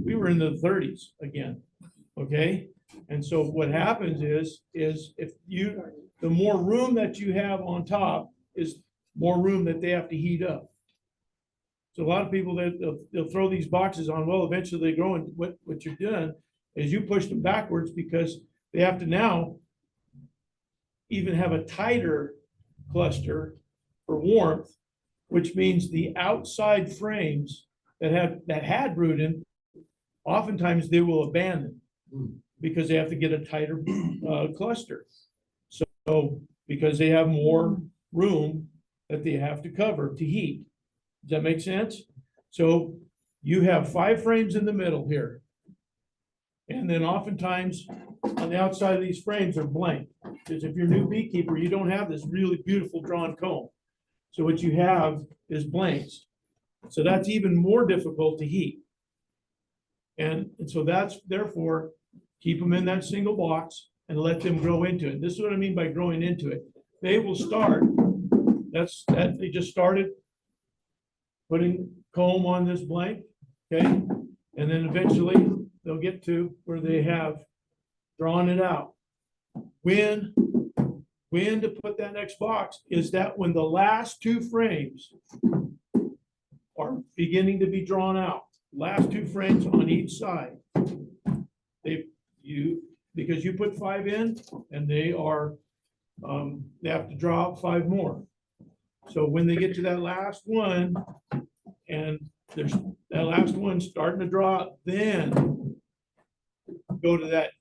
we were in the 30s again, okay? And so what happens is the more room that you have on top is more room that they have to heat up. So a lot of people, they'll throw these boxes on, well, eventually they grow, and what you're doing is you push them backwards because they have to now even have a tighter cluster for warmth, which means the outside frames that had brood in, oftentimes they will abandon because they have to get a tighter cluster. So because they have more room that they have to cover to heat. Does that make sense? So you have 5 frames in the middle here. And then oftentimes on the outside of these frames are blank. Because if you're a new beekeeper, you don't have this really beautiful drawn comb. So what you have is blanks. So that's even more difficult to heat. And so that's therefore, keep them in that single box and let them grow into it. This is what I mean by growing into it. They will start, they just started putting comb on this blank, okay? And then eventually they'll get to where they have drawn it out. When to put that next box is that when the last 2 frames are beginning to be drawn out, last 2 frames on each side, because you put 5 in and they have to draw out 5 more. So when they get to that last one, and there's that last one starting to draw, then go to that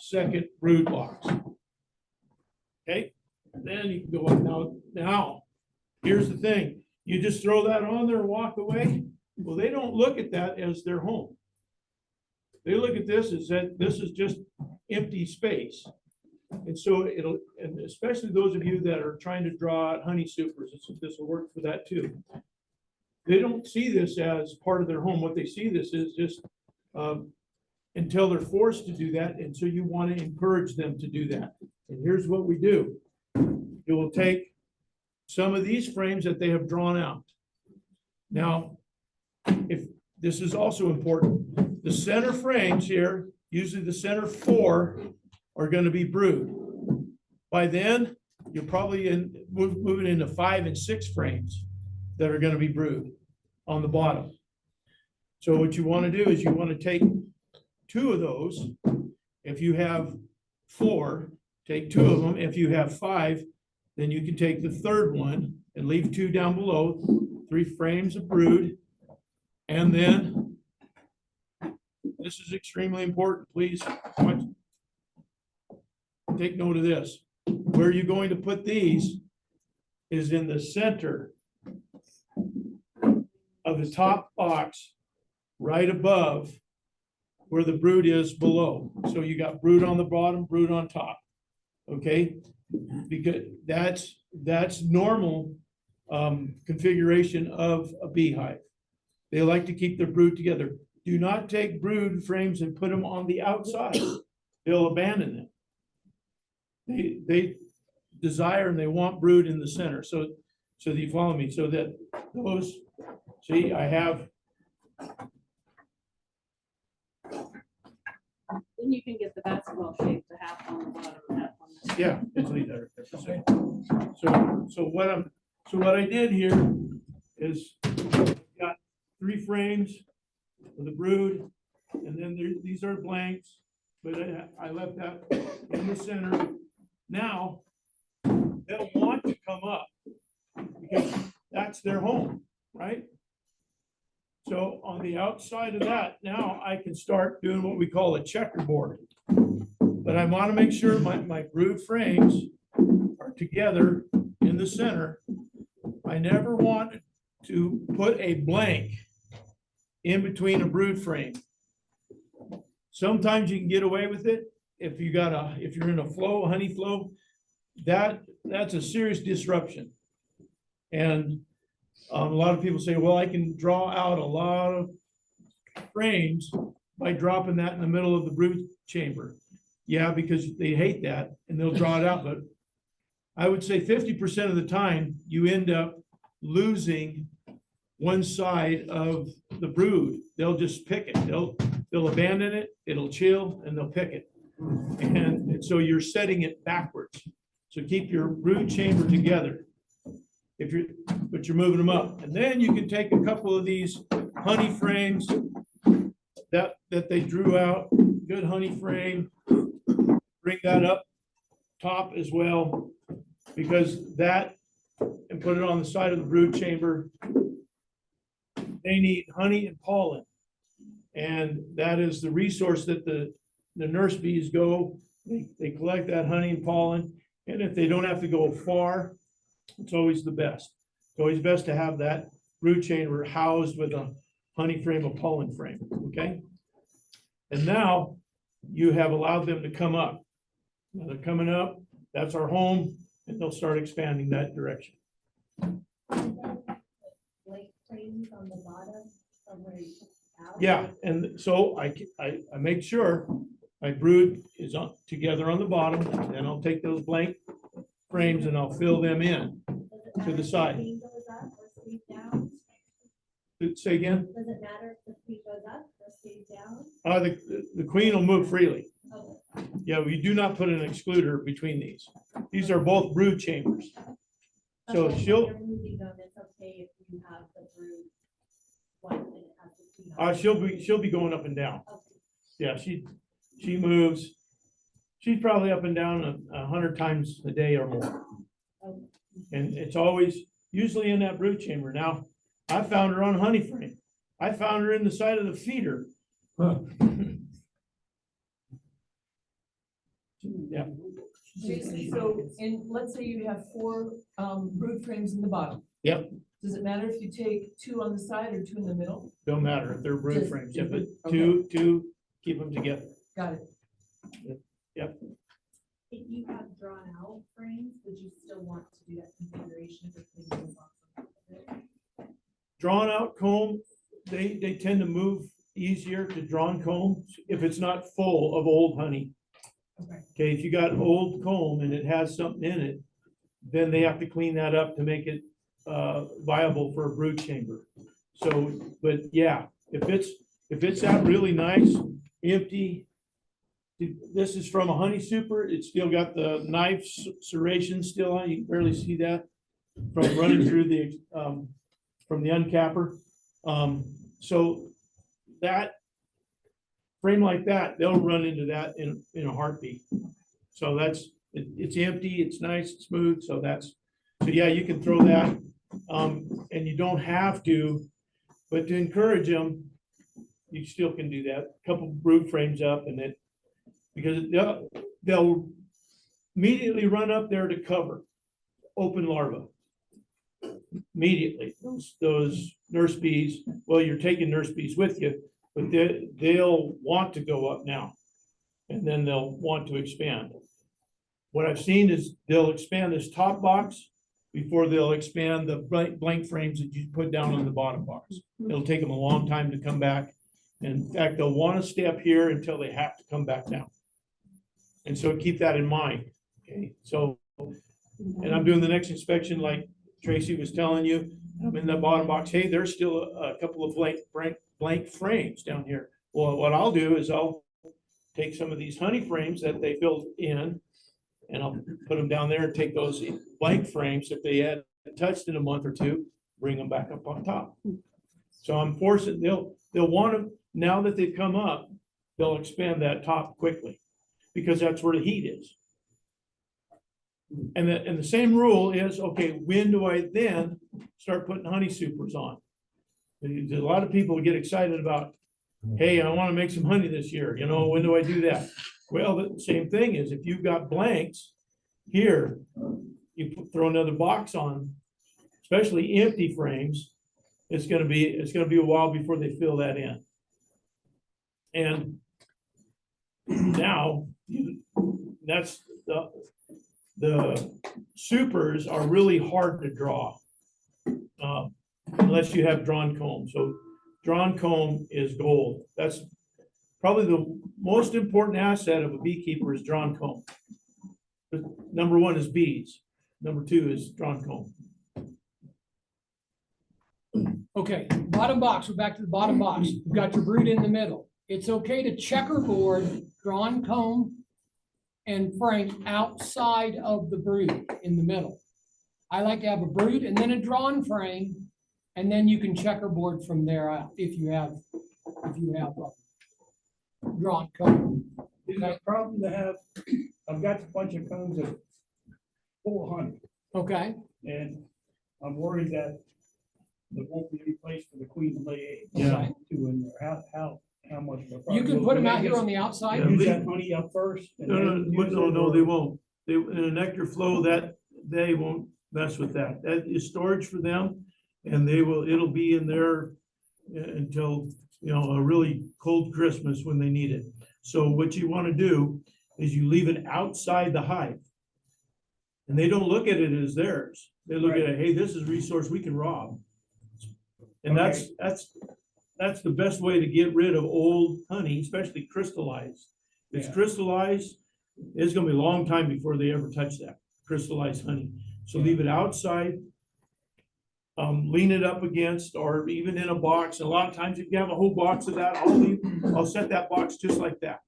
second brood box. Okay, then you can go on. Now, here's the thing. You just throw that on there and walk away. Well, they don't look at that as their home. They look at this as that this is just empty space. And so and especially those of you that are trying to draw out honey supers, this will work for that too. They don't see this as part of their home. What they see this is just until they're forced to do that. And so you want to encourage them to do that. And here's what we do. You will take some of these frames that they have drawn out. Now, if this is also important, the center frames here, usually the center 4 are going to be brood. By then, you're probably moving into 5 and 6 frames that are going to be brood on the bottom. So what you want to do is you want to take 2 of those. If you have 4, take 2 of them. If you have 5, then you can take the 3rd one and leave 2 down below, 3 frames of brood. And then, this is extremely important, please take note of this. Where you're going to put these is in the center of the top box, right above where the brood is below. So you got brood on the bottom, brood on top, okay? Because that's normal configuration of a beehive. They like to keep their brood together. Do not take brood frames and put them on the outside. They'll abandon them. They desire and they want brood in the center. So that you follow me. So that those, see, I have. Then you can get the basketball shape to half on the bottom, half on the. Yeah, it's leave that right there. So what I did here is got 3 frames for the brood, and then these are blanks, but I left that in the center. Now they'll want to come up because that's their home, right? So on the outside of that, now I can start doing what we call a checkerboard. But I want to make sure my brood frames are together in the center. I never want to put a blank in between a brood frame. Sometimes you can get away with it if you're in a flow, a honey flow. That's a serious disruption. And a lot of people say, well, I can draw out a lot of frames by dropping that in the middle of the brood chamber. Yeah, because they hate that and they'll draw it out. But I would say 50% of the time you end up losing one side of the brood. They'll just pick it. They'll abandon it, it'll chill, and they'll pick it. And so you're setting it backwards. So keep your brood chamber together. but you're moving them up. And then you can take a couple of these honey frames that they drew out, good honey frame, bring that up top as well, because that, and put it on the side of the brood chamber. They need honey and pollen. And that is the resource that the nurse bees go, they collect that honey and pollen. And if they don't have to go far, it's always the best. It's always best to have that brood chamber housed with a honey frame, a pollen frame, okay? And now you have allowed them to come up. Now they're coming up, that's our home, and they'll start expanding that direction. Like frames on the bottom somewhere out. Yeah, and so I make sure my brood is on, together on the bottom, then I'll take those blank frames and I'll fill them in. Does it to the matter if side. queen goes up or stays down? Say again, Does it matter if the queen goes up or stays down? the queen will move freely. Oh, Yeah, we do not put an excluder between these. These are both brood chambers. So okay, she'll, You're moving them, it's okay if you have the brood one and it has the queen on it. she'll be going up and down. Okay. Yeah, she moves. She's probably up and down 100 times a day or more. Okay. And it's always usually in that brood chamber. Now, I found her on honey frame. I found her in the side of the feeder. Yeah, Tracy, so, and let's say you have 4 brood frames in the bottom. Yep. Does it matter if you take 2 on the side or 2 in the middle? don't matter if they're brood Just- frames. Yeah, but okay. two, keep them together. Got it. If you have drawn out frames, would you still want to do that configuration if it's queen goes off on top of it? Drawn out comb, they tend to move easier to drawn comb if it's not full of old honey. Okay. Okay, if you got old comb and it has something in it, then they have to clean that up to make it viable for a brood chamber. So, but yeah, if it's that really nice, empty. This is from a honey super. It's still got the knife serration still on. You can barely see that from running through the from the uncapper. So that frame like that, they'll run into that in a heartbeat. So it's empty, it's nice, it's smooth. So yeah, you can throw that. And you don't have to, but to encourage them, you still can do that. Couple brood frames up and it, because they'll immediately run up there to cover open larvae. Immediately, those nurse bees, well, you're taking nurse bees with you, but they'll want to go up now. And then they'll want to expand. What I've seen is they'll expand this top box before they'll expand the blank frames that you put down on the bottom box. It'll take them a long time to come back. In fact, they'll want to stay up here until they have to come back down. And so keep that in mind, okay? So, and I'm doing the next inspection like Tracy was telling you. I'm in the bottom box, hey, there's still a couple of blank frames down here. Well, what I'll do is I'll take some of these honey frames that they filled in and I'll put them down there and take those blank frames that they had touched in a month or two, bring them back up on top. So I'm forcing, they'll want to, now that they've come up, they'll expand that top quickly because that's where the heat is. And the same rule is, okay, when do I then start putting honey supers on? A lot of people get excited about, hey, I want to make some honey this year. You know, when do I do that? Well, the same thing is if you've got blanks here, you throw another box on, especially empty frames, it's gonna be a while before they fill that in. And now that's the supers are really hard to draw unless you have drawn comb. So drawn comb is gold. That's probably the most important asset of a beekeeper is drawn comb. Number 1 is bees. Number 2 is drawn comb. Okay, bottom box, we're back to the bottom box. You've got your brood in the middle. It's okay to checkerboard, drawn comb, and frame outside of the brood in the middle. I like to have a brood and then a drawn frame, and then you can checkerboard from there out if you have drawn comb. It's a problem to have, I've got a bunch of combs that full of honey, Okay, and I'm worried that there won't be any place for the queen to lay eggs. Yeah. To in there, how much? of a you can problem? put them Will out they here on the outside. Yeah. Use that honey up first? and No, then use no, it, no, or- they won't. They, in a nectar flow, that, they won't mess with that. That is storage for them. And it'll be in there until, a really cold Christmas when they need it. So what you want to do is you leave it outside the hive. And they don't look at it as theirs. They look at it, hey, this is a resource we can rob. And that's the best way to get rid of old honey, especially crystallized. If it's Yeah. crystallized, it's gonna be a long time before they ever touch that crystallized honey. So leave it outside. Lean it up against, or even in a box. A lot of times if you have a whole box of that, I'll set that box just like that.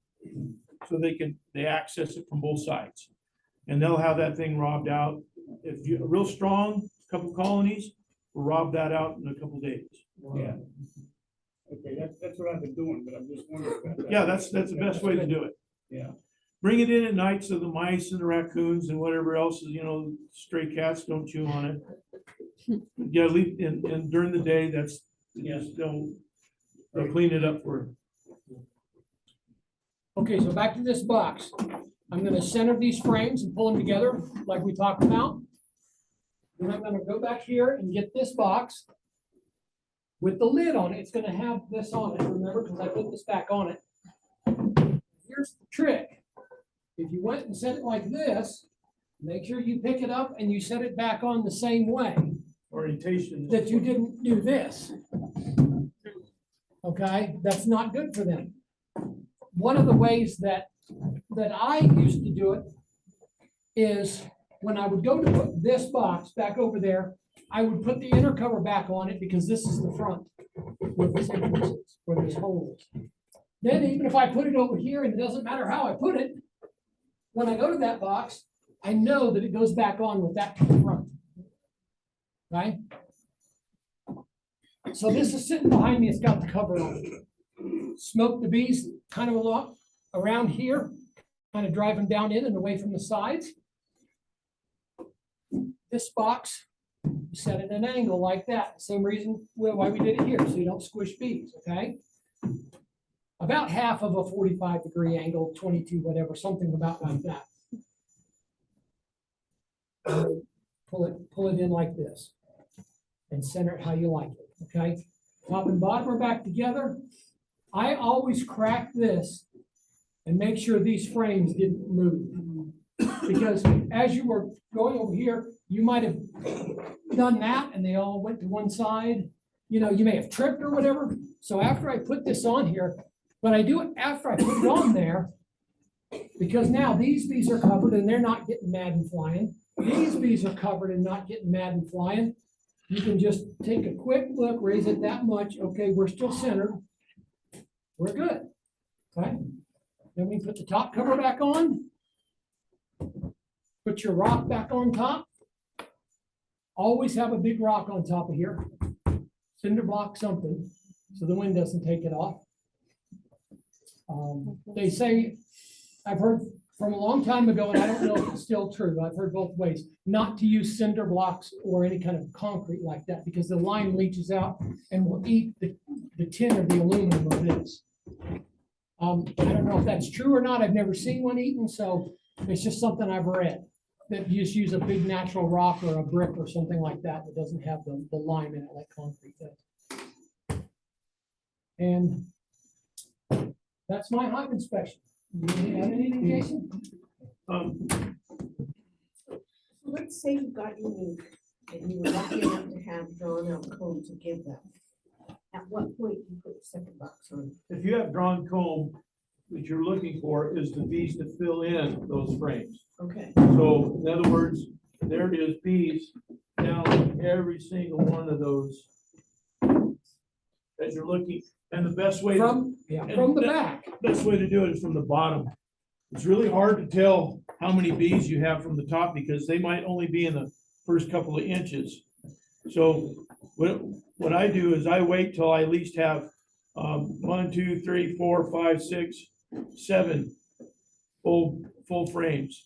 So they access it from both sides. And they'll have that thing robbed out. If you're real strong, couple colonies, we'll rob that out in a couple days. Yeah. Okay, that's what I've been doing, but I'm just wondering. about that. Yeah, that's the best way to do it. Yeah. Bring it in at night so the mice and the raccoons and whatever else, stray cats don't chew on it. Yeah, and during the day, they'll clean it up for you. Okay, so back to this box. I'm gonna center these frames and pull them together like we talked about. Then I'm gonna go back here and get this box with the lid on it. It's gonna have this on it, remember, because I put this back on it. Here's the trick. If you went and set it like this, make sure you pick it up and you set it back on the same way Orientation. that you didn't do this. Okay, that's not good for them. One of the ways that I used to do it is when I would go to put this box back over there, I would put the inner cover back on it because this is the front where this entrance is, where this hole is. Then even if I put it over here, and it doesn't matter how I put it, when I go to that box, I know that it goes back on with that to the front. Right? So this is sitting behind me, it's got the cover on it. Smoke the bees kind of a lot around here, kind of drive them down in and away from the sides. This box, you set it at an angle like that, same reason why we did it here, so you don't squish bees, okay? About half of a 45-degree angle, 22, whatever, something about like that. Pull it in like this and center it how you like it, okay? Top and bottom are back together. I always crack this and make sure these frames didn't move. Because as you were going over here, you might have done that and they all went to one side. You may have tripped or whatever. So after I put this on here, but I do it after I put it on there, because now these bees are covered and they're not getting mad and flying. These bees are covered and not getting mad and flying. You can just take a quick look, raise it that much. Okay, we're still centered. We're good. Okay. Then we put the top cover back on. Put your rock back on top. Always have a big rock on top of here. Cinder block something so the wind doesn't take it off. They say, I've heard from a long time ago, and I don't know if it's still true, but I've heard both ways, not to use cinder blocks or any kind of concrete like that because the lime leaches out and will eat the tin or the aluminum of this. I don't know if that's true or not. I've never seen one eaten, so it's just something I've read. That you just use a big natural rock or a brick or something like that that doesn't have the lime in it like concrete does. And that's my hive inspection. You have anything, Jason? Let's say you got unique and you were lucky enough to have drawn out comb to give them. At what point do you put the second box on? If you have drawn comb, what you're looking for is the bees to fill in those frames. Okay. So in other words, there is bees down every single one of those as you're looking. And the best way, From the back. best way to do it is from the bottom. It's really hard to tell how many bees you have from the top because they might only be in the first couple of inches. So what I do is I wait till I at least have 1, 2, 3, 4, 5, 6, 7 full frames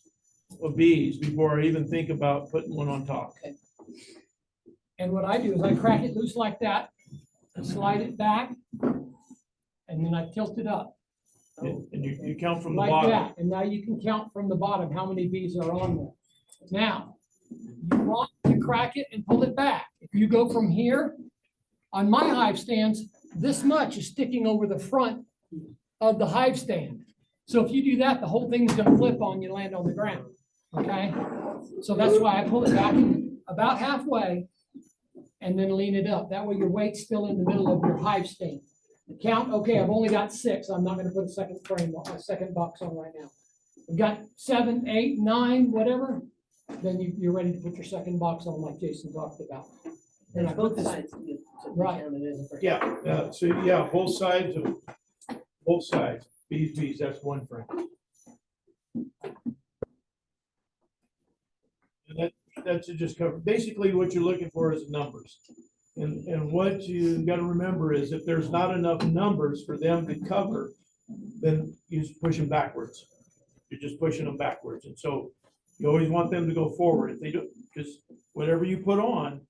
of bees before I even think about putting one on top. And what I do is I crack it loose like that, and slide it back, and then I tilt it up. And you count from the Like bottom. that, and now you can count from the bottom how many bees are on there. Now, you want to crack it and pull it back. If you go from here, on my hive stands, this much is sticking over the front of the hive stand. So if you do that, the whole thing's gonna flip on you, and land on the ground, okay? So that's why I pull it back about halfway and then lean it up. That way your weight's still in the middle of your hive stand. Count, okay, I've only got 6. I'm not gonna put a second frame, a second box on right now. We've got 7, 8, 9, whatever, then you're ready to put your second box on like Jason talked about. And I put Both this, sides. you can Right. count it as a frame. Yeah, so yeah, both sides, bees, that's one frame. And that's to just cover, basically what you're looking for is numbers. And what you gotta remember is if there's not enough numbers for them to cover, then you just push them backwards. You're just pushing them backwards. And so you always want them to go forward. If they don't, because whatever you put on,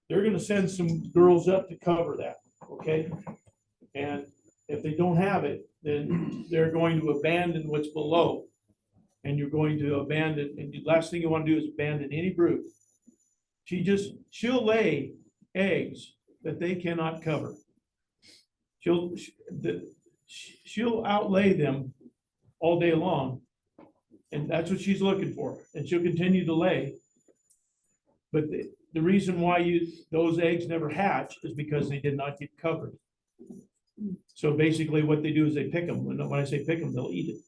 they're gonna send some girls up to cover that, okay? And if they don't have it, then they're going to abandon what's below. And you're going to abandon, and the last thing you wanna do is abandon any brood. She'll lay eggs that they cannot cover. She'll outlay them all day long. And that's what she's looking for, and she'll continue to lay. But the reason why those eggs never hatch is because they did not get covered. So basically what they do is they pick them. When I say pick them, they'll eat it.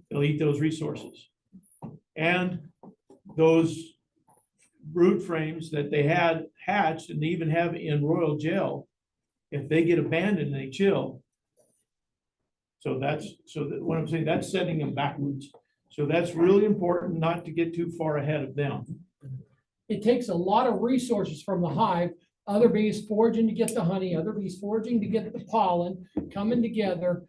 They'll eat those resources. And those brood frames that they had hatched, and they even have in royal gel, if they get abandoned, they chill. So what I'm saying, that's setting them backwards. So that's really important not to get too far ahead of them. it takes a lot of resources from the hive, other bees foraging to get the honey, other bees foraging to get the pollen, coming together.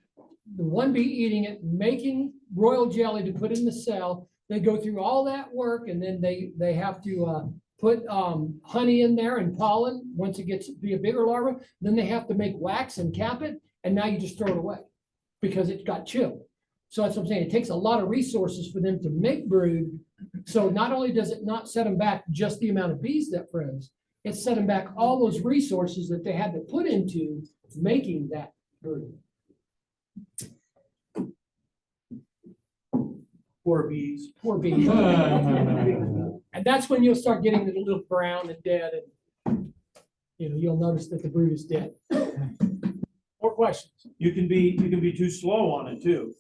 The one bee eating it, making royal jelly to put in the cell. They go through all that work, and then they have to put honey in there and pollen once it gets to be a bigger larva. Then they have to make wax and cap it, and now you just throw it away because it got chilled. So that's what I'm saying. It takes a lot of resources for them to make brood. So not only does it not set them back just the amount of bees that froze, it set them back all those resources that they had to put into making that brood. Poor bees. Poor bees. And that's when you'll start getting a little brown and dead, and you'll notice that the brood is dead. More questions? You can be too slow on it too.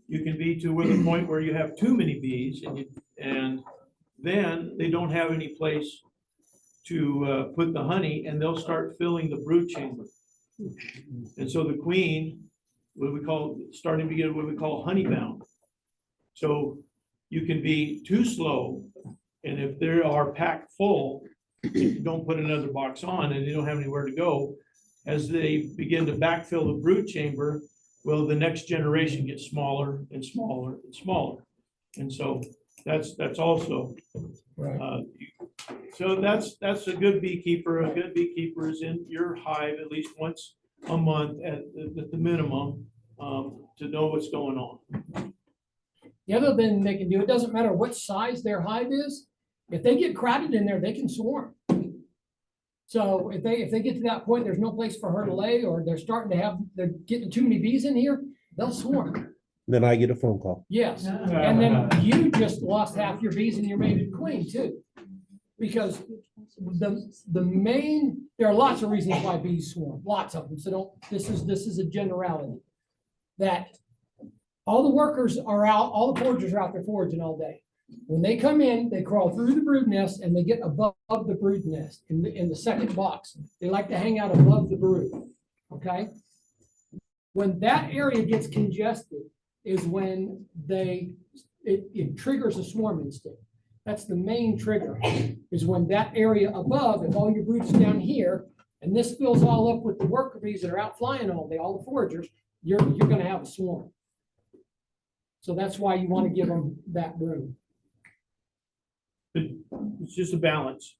You can be to the point where you have too many bees, and then they don't have any place to put the honey, and they'll start filling the brood chamber. And so the queen, starting to get what we call honey bound. So you can be too slow, and if they are packed full, you don't put another box on and they don't have anywhere to go. As they begin to backfill the brood chamber, well, the next generation gets smaller and smaller and smaller. And so that's also, so that's a good beekeeper. A good beekeeper is in your hive at least once a month at the minimum, to know what's going on. The other thing they can do, it doesn't matter what size their hive is, if they get crowded in there, they can swarm. So if they get to that point, there's no place for her to lay, or they're getting too many bees in here, they'll swarm. Then I get a phone call. Yes, and then you just lost half your bees and your mated queen too. Because there are lots of reasons why bees swarm, lots of them. So this is a generality. That all the workers are out, all the foragers are out there foraging all day. When they come in, they crawl through the brood nest and they get above the brood nest in the second box. They like to hang out above the brood, okay? When that area gets congested is when it triggers a swarm instinct. That's the main trigger, is when that area above, if all your brood's down here, and this fills all up with the worker bees that are out flying all day, all the foragers, you're gonna have a swarm. So that's why you want to give them that room. It's just a balance.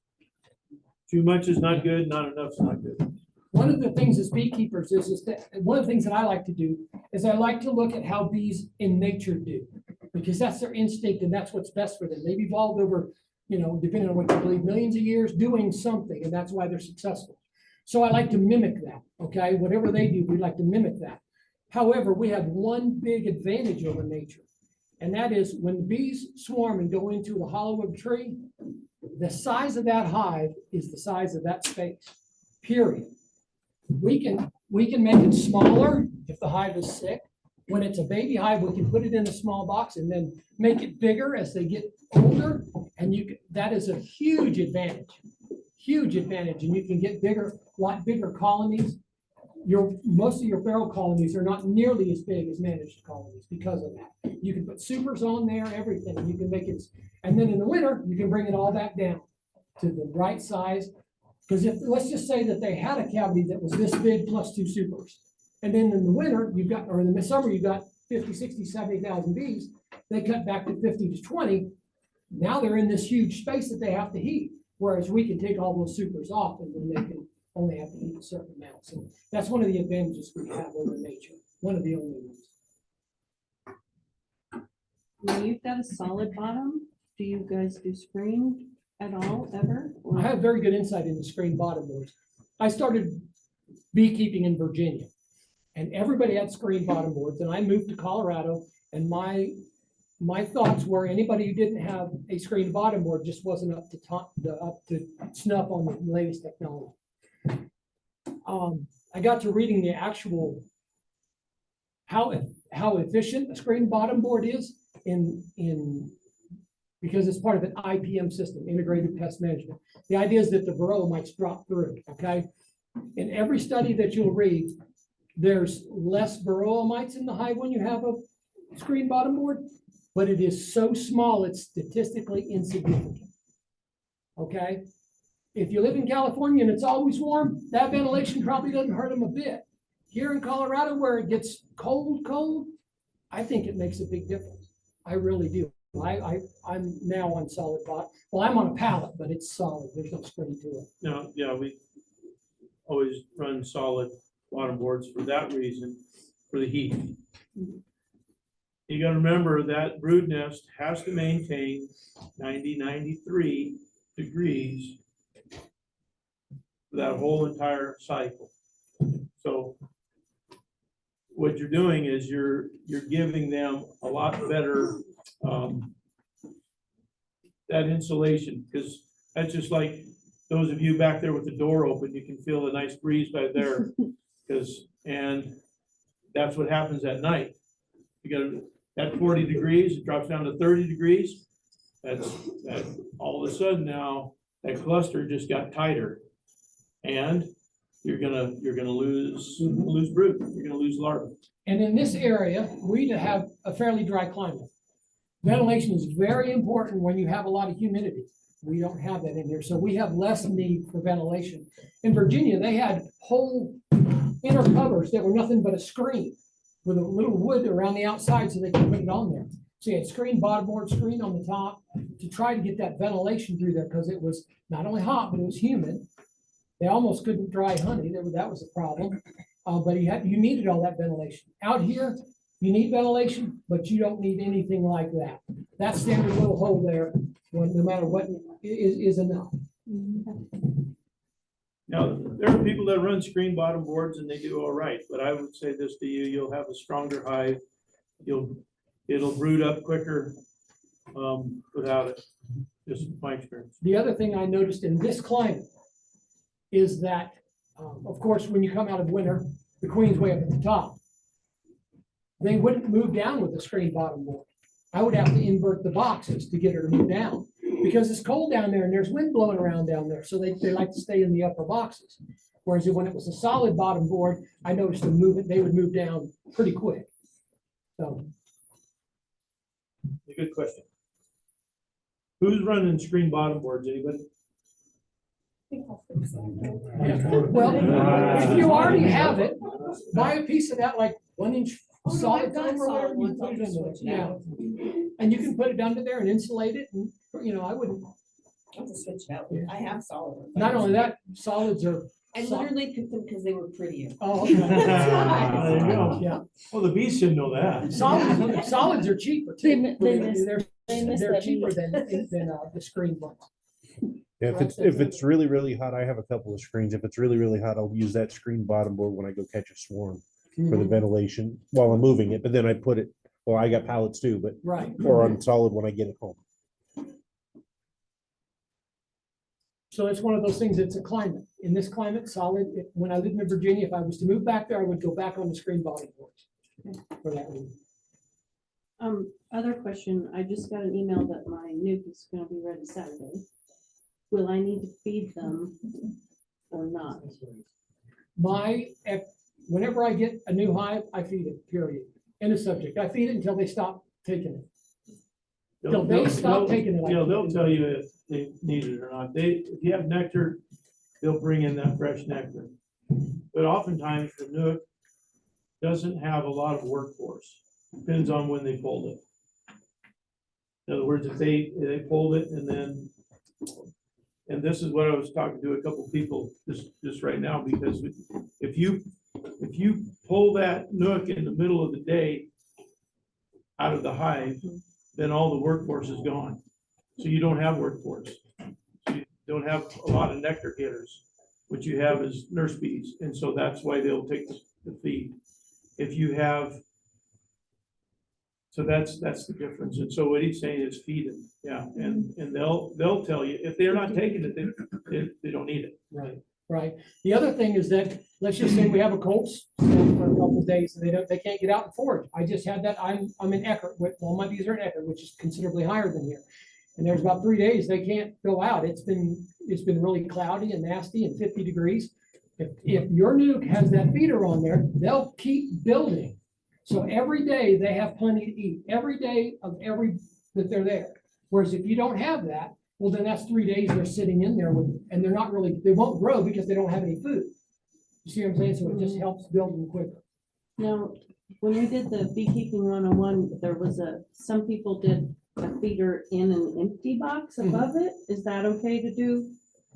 Too much is not good, not enough is not good. One of the things as beekeepers is that, one of the things that I like to do is I like to look at how bees in nature do. Because that's their instinct and that's what's best for them. They've evolved over, depending on what you believe, millions of years doing something, and that's why they're successful. So I like to mimic that, okay? Whatever they do, we like to mimic that. However, we have one big advantage over nature, and that is when the bees swarm and go into the hollow of a tree, the size of that hive is the size of that space, period. We can make it smaller if the hive is sick. When it's a baby hive, we can put it in a small box and then make it bigger as they get older. And that is a huge advantage, and you can get a lot bigger colonies. Most of your feral colonies are not nearly as big as managed colonies because of that. You can put supers on there, everything. You can make it, and then in the winter, you can bring it all back down to the right size. Because let's just say that they had a cavity that was this big plus 2 supers. And then in the winter, or in the summer, you've got 50, 60, 70,000 bees. They cut back to 50 to 20. Now they're in this huge space that they have to heat. Whereas we can take all those supers off and then they can only have to heat a certain amount. So that's one of the advantages we have over nature. One of the only ones. When you've got a solid bottom, do you guys do screen at all, ever? I have very good insight into screen bottom boards. I started beekeeping in Virginia. And everybody had screen bottom boards, and I moved to Colorado, and my thoughts were anybody who didn't have a screen bottom board just wasn't up to snuff on the latest technology. I got to reading the actual how efficient a screen bottom board is because it's part of an IPM system, integrated pest management. The idea is that the varroa mites drop through, okay? In every study that you'll read, there's less varroa mites in the hive when you have a screen bottom board, but it is so small, it's statistically insignificant. Okay? If you live in California and it's always warm, that ventilation probably doesn't hurt them a bit. Here in Colorado, where it gets cold, I think it makes a big difference. I really do. I'm now on solid bottom. Well, I'm on a pallet, but it's solid. There's no screen to it. No, yeah, we always run solid bottom boards for that reason, for the heat. You gotta remember that brood nest has to maintain 90, 93 degrees for that whole entire cycle. So what you're doing is you're giving them a lot better that insulation, because that's just like those of you back there with the door open, you can feel a nice breeze by there. And that's what happens at night. You got at 40 degrees, it drops down to 30 degrees. That all of a sudden now that cluster just got tighter, and you're gonna lose brood. You're gonna lose larvae. And in this area, we have a fairly dry climate. Ventilation is very important when you have a lot of humidity. We don't have that in here, so we have less need for ventilation. In Virginia, they had whole inner covers that were nothing but a screen with a little wood around the outside so they could put it on there. So you had screen bottom board, screen on the top to try to get that ventilation through there because it was not only hot, but it was humid. They almost couldn't dry honey. That was a problem. But you needed all that ventilation. Out here, you need ventilation, but you don't need anything like that. That standard little hole there, no matter what, is enough. Now, there are people that run screen bottom boards and they do all right, but I would say this to you, you'll have a stronger hive. It'll brood up quicker without it, just my experience. The other thing I noticed in this climate is that, of course, when you come out of winter, the queen's way up at the top. They wouldn't move down with a screen bottom board. I would have to invert the boxes to get her to move down because it's cold down there and there's wind blowing around down there. So they like to stay in the upper boxes. Whereas when it was a solid bottom board, I noticed they would move down pretty quick. So. A good question. Who's running screen bottom boards, anybody? Well, if you already have it, buy a piece of that like 1 inch Oh, no, solid I've got foam or whatever. solid you ones, put I'll it just in there. switch it out. Yeah, and you can put it under there and insulate it, and, I wouldn't, I'll just switch it out. I have solid ones. not only that, solids are. I literally picked them because they were prettier. Oh, okay. There you go. Yeah, Well, the beast didn't know that. solids are cheaper too. They miss- They're, they miss they're that cheaper beat. than the screen ones. Yeah, if it's really, really hot, I have a couple of screens. If it's really, really hot, I'll use that screen bottom board when I go catch a swarm for the ventilation while I'm moving it. But then I put it, well, I got pallets too, but Right. or on solid when I get it home. So it's one of those things, it's a climate. In this climate, solid, when I lived in Virginia, if I was to move back there, I would go back on the screen bottom boards. For that reason. Other question, I just got an email that my nuke is gonna be ready Saturday. Will I need to feed them or not? Whenever I get a new hive, I feed it, period. End of subject. I feed it until they stop taking it. Till they stop taking it. I feed They'll it. tell you if they need it or not. If you have nectar, they'll bring in that fresh nectar. But oftentimes the Nook doesn't have a lot of workforce. Depends on when they pulled it. In other words, if they pulled it and then, and this is what I was talking to a couple people just right now, because if you pull that Nook in the middle of the day out of the hive, then all the workforce is gone. So you don't have workforce. So you don't have a lot of nectar getters. What you have is nurse bees, and so that's why they'll take the feed. If you have, so that's the difference. And so what he's saying is feed them, yeah, and they'll tell you, if they're not taking it, they don't need it. Right, right. The other thing is that, let's just say we have a cold snap for a couple of days and they can't get out and forage. I just had that, I'm in Eckert, all my bees are in Eckert, which is considerably higher than here. And there's about 3 days they can't go out. It's been really cloudy and nasty and 50 degrees. If your nuke has that feeder on there, they'll keep building. So every day they have plenty to eat, every day of that they're there. Whereas if you don't have that, well, then that's 3 days they're sitting in there and they're not really, they won't grow because they don't have any food. You see what I'm saying? So it just helps build them quicker. Now, when we did the beekeeping 101, there was some people did a feeder in an empty box above it. Is that okay to do?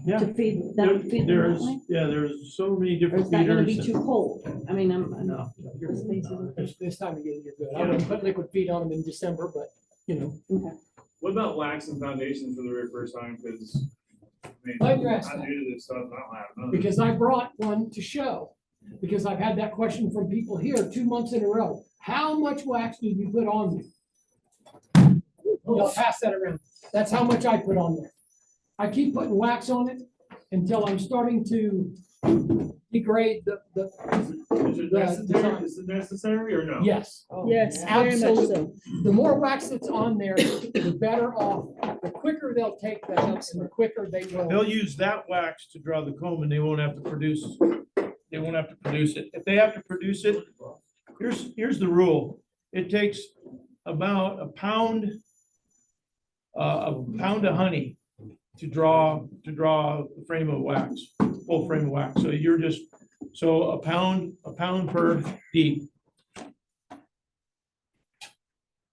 Yeah. To feed them that way? There's so many Or different is that gonna be feeders. too cold? I mean, No. You're- The space is- This time of year, you're good. I wouldn't put liquid feed on them in December, but okay. What about wax and foundations for the very first time? Because I mean, Glad you asked I'm that. new to this stuff. I don't have none. because I brought one to show. Because I've had that question from people here 2 months in a row. How much wax do you put on there? I'll pass that around. That's how much I put on there. I keep putting wax on it until I'm starting to degrade the. Is it necessary? Is it necessary or no? Yes, Yes, very much so. The more wax that's on there, the better off, the quicker they'll take that, and the quicker they will. They'll use that wax to draw the comb and they won't have to produce it. If they have to produce it, here's the rule. It takes about a pound of honey to draw the frame of wax, full frame of wax. So a pound per deep.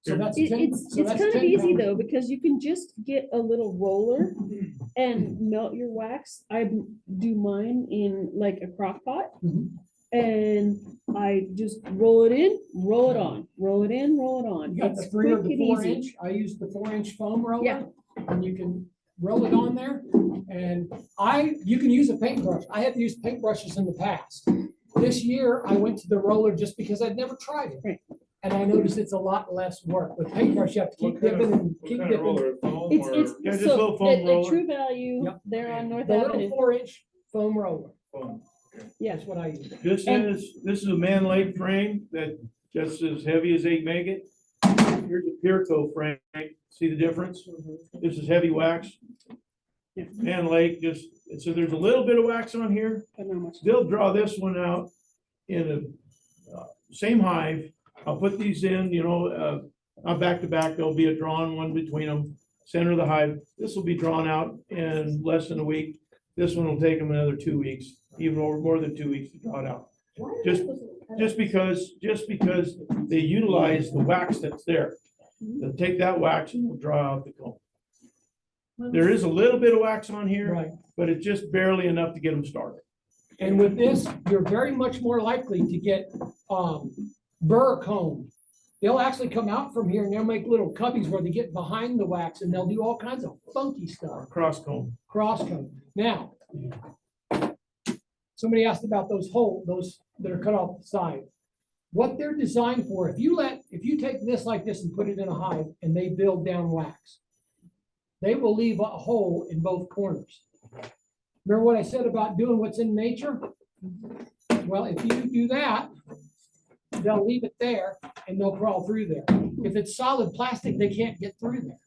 So that's It's so that's kind of 10 easy pounds. though, because you can just get a little roller and melt your wax. I do mine in like a crock pot. Mhm. And I just roll it in, roll it on, roll it in, roll it on. You got the It's 3 or quick the and 4 easy. inch. I use the 4 inch foam roller. Yeah. And you can roll it on there. And you can use a paintbrush. I have used paintbrushes in the past. This year, I went to the roller just because I'd never tried it. Right. And I noticed it's a lot less work. With paintbrush, you have to keep What kind of- dipping and What keep kind of dipping. roller? Foam It's, or Yeah, just so little foam at roller. True Value, Yep. there on North The little Avenue. 4 inch foam roller. foam? That's what I use. This is a man leg frame that just as heavy as 8 megate. Here's a Pierco frame. See the difference? This is heavy wax. Man Lake so there's a little bit of wax on here. I don't know much. They'll draw this one out in a same hive. I'll put these in, not back to back. There'll be a drawn one between them. center of the hive. This will be drawn out in less than a week. This one will take them another 2 weeks, even more than 2 weeks to draw it out. Just, just because they utilize the wax that's there. They'll take that wax and we'll draw out the comb. There is a little bit of wax on here, Right. but it's just barely enough to get them started. And with this, you're very much more likely to get burr comb. They'll actually come out from here and they'll make little cubbies where they get behind the wax and they'll do all kinds of funky stuff. Cross comb. Cross comb. Now, somebody asked about those that are cut off the side. What they're designed for, if you take this like this and put it in a hive and they build down wax, they will leave a hole in both corners. Remember what I said about doing what's in nature? Well, if you do that, they'll leave it there and they'll crawl through there. If it's solid plastic, they can't get through there.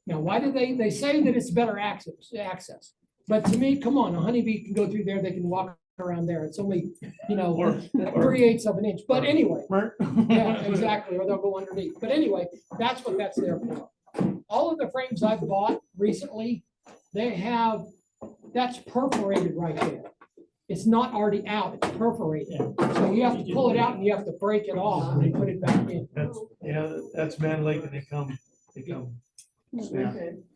Now, why do they say that it's better access? But to me, come on, a honeybee can go through there, they can walk around there. It's only, Or 3/8 of an inch. But anyway, yeah, exactly, or they'll go underneath. But anyway, that's what that's there for. All of the frames I've bought recently, that's perforated right there. It's not already out, it's perforated. So you have to pull it out and you have to break it off and put it back in. That's Man Lake and they come. Yeah.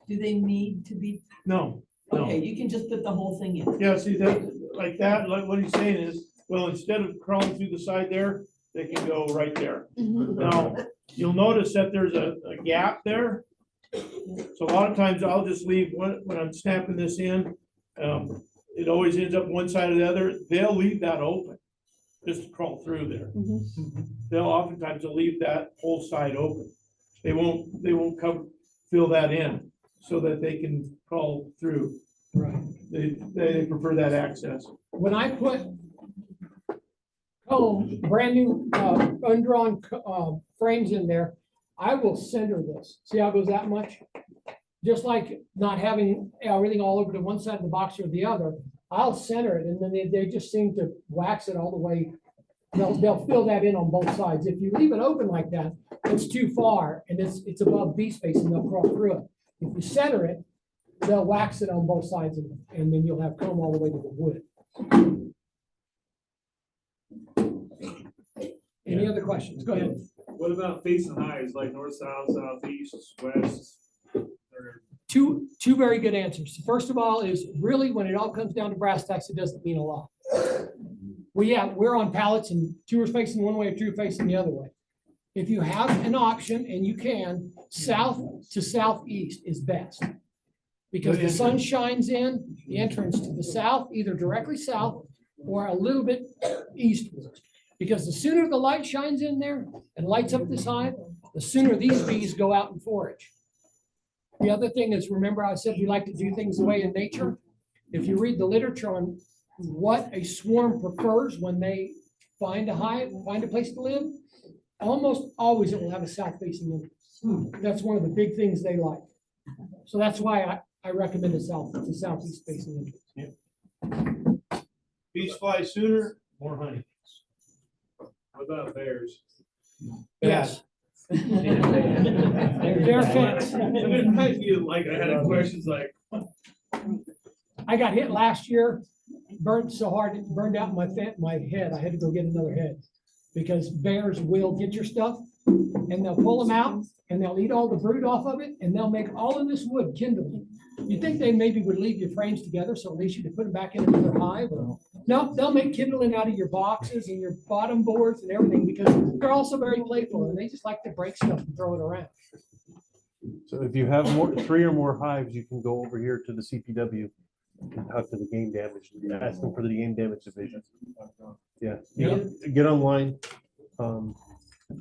Do they need to be, No, okay, no. you can just put the whole thing in. Yeah, see that, like what he's saying is, well, instead of crawling through the side there, they can go right there. Now, you'll notice that there's a gap there. So a lot of times I'll just leave when I'm stamping this in, it always ends up one side or the other. They'll leave that open just to crawl through there. Oftentimes they'll leave that whole side open. They won't fill that in so that they can crawl through. Right. They prefer that access. When I put comb, brand new undrawn frames in there, I will center this. See how it goes that much? Just like not having everything all over to one side of the box or the other, I'll center it and then they just seem to wax it all the way. They'll fill that in on both sides. If you leave it open like that, it's too far and it's above bee space and they'll crawl through it. If you center it, they'll wax it on both sides and then you'll have comb all the way to the wood. Any other questions? Go ahead. What about facing highs, like north, south, southeast, west? Or Two very good answers. First of all is really when it all comes down to brass tacks, it doesn't mean a lot. We're on pallets and two are facing one way or two are facing the other way. If you have an option and you can, south to southeast is best. Because the sun shines in, the entrance to the south, either directly south or a little bit eastward. Because the sooner the light shines in there and lights up this hive, the sooner these bees go out and forage. The other thing is, remember I said we like to do things the way in nature? If you read the literature on what a swarm prefers when they find a hive, find a place to live, almost always it will have a south-facing entrance. That's one of the big things they like. So that's why I recommend a southeast facing entrance. Bees fly sooner, more honey. what about bears? Yes. Bear fence. Like, I had questions like, I got hit last year, burned so hard, it burned out my head. I had to go get another head. Because bears will get your stuff and they'll pull them out and they'll eat all the brood off of it and they'll make all of this wood kindling. You think they maybe would leave your frames together so at least you could put them back in another hive? No, they'll make kindling out of your boxes and your bottom boards and everything because they're also very playful and they just like to break stuff and throw it around. So if you have 3 or more hives, you can go over here to the CPW and talk to the game damage, ask them for the game damage division. Yeah, get online.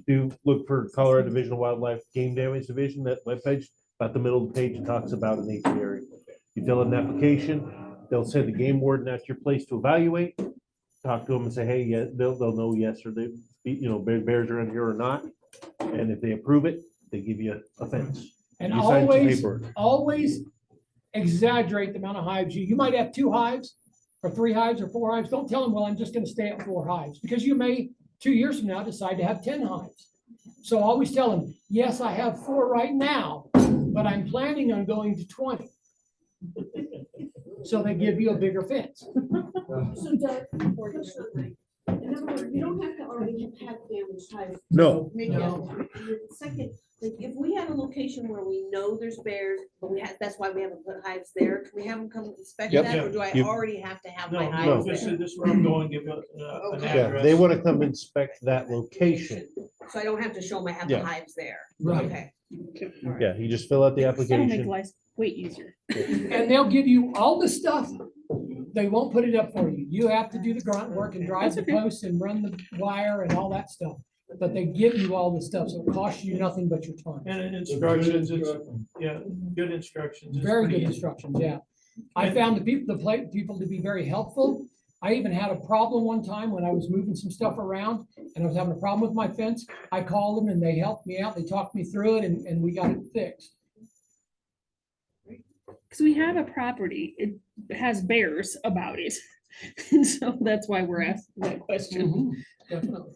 Do look for Colorado Division of Wildlife Game Damage Division, that webpage, about the middle of the page, it talks about an apiary. You fill out an application, they'll send the game warden at your place to evaluate, talk to them and say, hey, yeah, they'll know yes, or they, bears are in here or not. And if they approve it, they give you a fence. And You sign some always, paperwork. always exaggerate the amount of hives. You might have 2 hives or 3 hives or 4 hives. Don't tell them, well, I'm just going to stay at 4 hives because you may 2 years from now decide to have 10 hives. So always tell them, yes, I have 4 right now, but but I'm planning on going to 20. So they give you a bigger fence. So Doug, question on that. In other words, you don't have to already have damaged hives. No. Make it. And then second, like, if we had a location where we know there's bears, but that's why we haven't put hives there, can we have them come inspect Yep. that, or do I You- already have to have my No, hives this there? is, this is where I'm going, give an Okay. Yeah, address. they want to come inspect that location. So I don't have to show them I have the Yeah. hives there? Right. Okay. Yeah, you just fill out the That'll make application. life way easier. And they'll give you all the stuff. They won't put it up for you. You have to do the grunt work and drive the posts and run the wire and all that stuff. But they give you all the stuff, so it costs you nothing but your time. And instructions, it's, yeah, good instructions. It's Very pretty good easy. instructions, yeah. I found people to be very helpful. I even had a problem one time when I was moving some stuff around and I was having a problem with my fence. I called them and they helped me out. They talked me through it and we got it fixed. Because we have a property, it has bears about it. And so that's why we're asking that question. Definitely.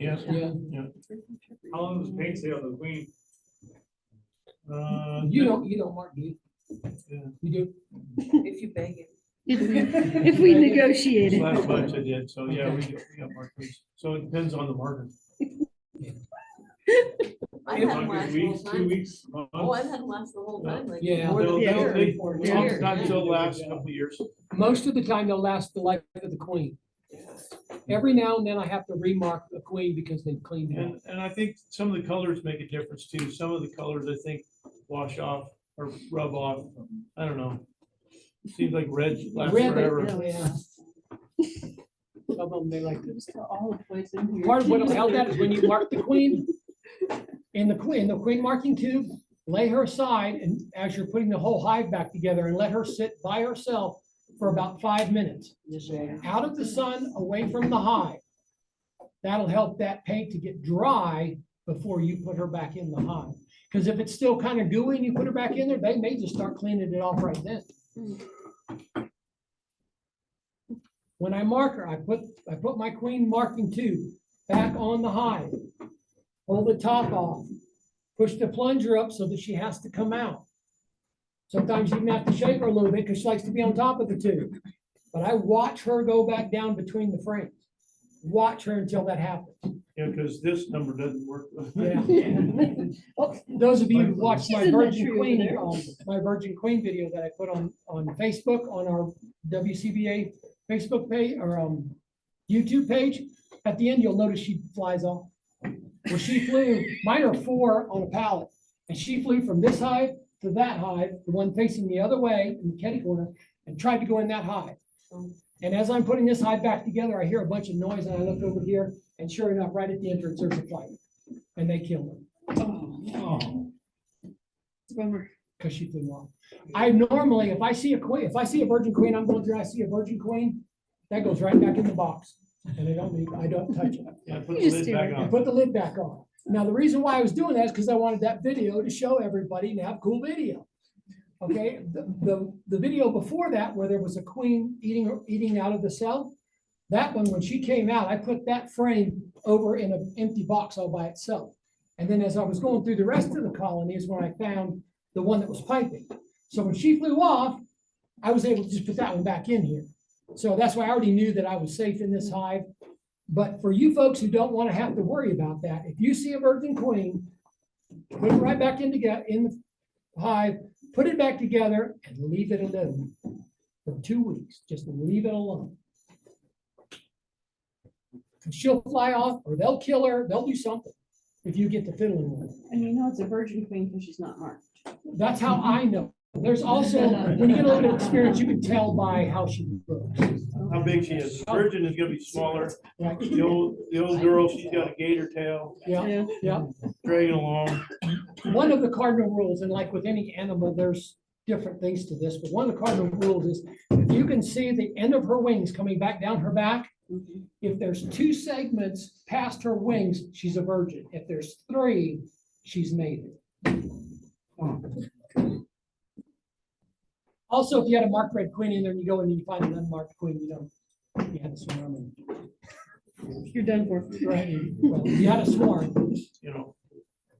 Yeah, Yeah. yeah. How long does paint stay on the queen? You don't, Mark, do you? Yeah. You do? If you beg it. If we negotiate This it. last bunch I did, so yeah, we got markers. So it depends on the marker. I've had them Like last the weeks, whole 2 time. weeks, a month? Oh, I've had them last the whole time, like. Yeah. more than They'll- a they'll- year. they- Yeah. Sometimes they'll last a couple of years. Most of the time, they'll last the life of the queen. Every now and then I have to remark the queen because they've cleaned it up. And I think some of the colors make a difference too. Some of the colors I think wash off or rub off. I don't know. Seems like red lasts Red, forever. yeah. Some of them, they like to. Just all the place in here. Part of what'll help that is when you mark the queen, in the queen marking tube, lay her aside and as you're putting the whole hive back together and let her sit by herself for about 5 minutes. Out of the sun, away from the hive. That'll help that paint to get dry before you put her back in the hive. Because if it's still kind of gooey and you put her back in there, they may just start cleaning it off right then. When I mark her, I put my queen marking tube back on the hive. Pull the top off, push the plunger up so that she has to come out. Sometimes you even have to shake her a little bit because she likes to be on top of the tube. But I watch her go back down between the frames. Watch her until that happens. Yeah, because this number doesn't work. Yeah. Well, those of you who watched my She's in that Virgin tree over Queen, there. my Virgin Queen video that I put on Facebook, on our WCBA Facebook page or YouTube page, at the end, you'll notice she flies off. Well, she flew, mine are 4 on a pallet, and she flew from this hive to that hive, the one facing the other way in the kitty corner, and tried to go in that hive. And as I'm putting this hive back together, I hear a bunch of noise, and I look over here, and sure enough, right at the entrance, there's a flight, and they killed her. Bummer. Because she flew off. I normally, if I see a queen, if I see a virgin queen, I'm going through, I see a virgin queen, that goes right back in the box. And I don't touch it. Yeah, put You the just lid stay back right And on. put the lid back on. Now, the reason why I was doing that is because I wanted that video to show everybody and have cool video. Okay, the video before that, where there was a queen eating out of the cell, that one, when she came out, I put that frame over in an empty box all by itself. And then as I was going through the rest of the colony is when I found the one that was piping. So when she flew off, I was able to just put that one back in here. So that's why I already knew that I was safe in this hive. But for you folks who don't want to have to worry about that, if you see a virgin queen, put it right back in the hive, put it back together and leave it alone for 2 weeks. Just leave it alone. 'Cause she'll fly off or they'll kill her. They'll do something if you get to fiddling with her. And you know it's a virgin queen because she's not marked. That's how I know. There's also, when you get a little bit of experience, you can tell by how she looks. How big she is. The virgin is gonna be smaller. Right? The old girl, she's got a gator tail Yeah, yeah. dragging along. One of the cardinal rules, and like with any animal, there's different things to this, but one of the cardinal rules is if you can see the end of her wings coming back down her back, if there's 2 segments past her wings, she's a virgin. If there's 3, she's mated. Also, if you had a marked red queen in there and you go and you find an unmarked queen, you had to swim. You're done for. Right. Well, you had a swarm. you know,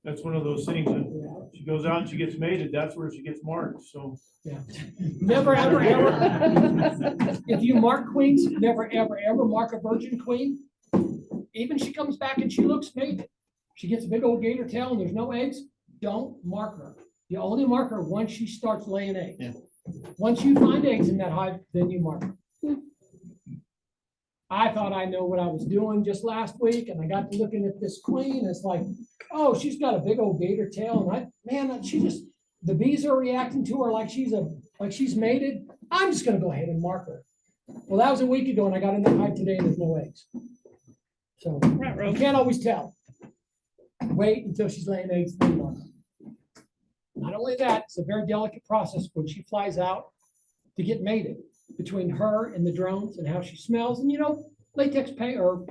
that's one of those things that she goes out and she gets mated, that's where she gets marked, so. Never, ever, ever. If you mark queens, never, ever, ever mark a virgin queen. Even she comes back and she looks mated. She gets a big old gator tail and there's no eggs, don't mark her. You only mark her once she starts laying eggs. Yeah. Once you find eggs in that hive, then you mark her. I thought I know what I was doing just last week, and I got to looking at this queen. It's like, oh, she's got a big old gator tail, and the bees are reacting to her like she's mated. I'm just gonna go ahead and mark her. Well, that was a week ago, and I got in the hive today, and there's no eggs. So you can't always tell. Wait until she's laying eggs, then mark her. Not only that, it's a very delicate process when she flies out to get mated between her and the drones and how she smells. And latex paint or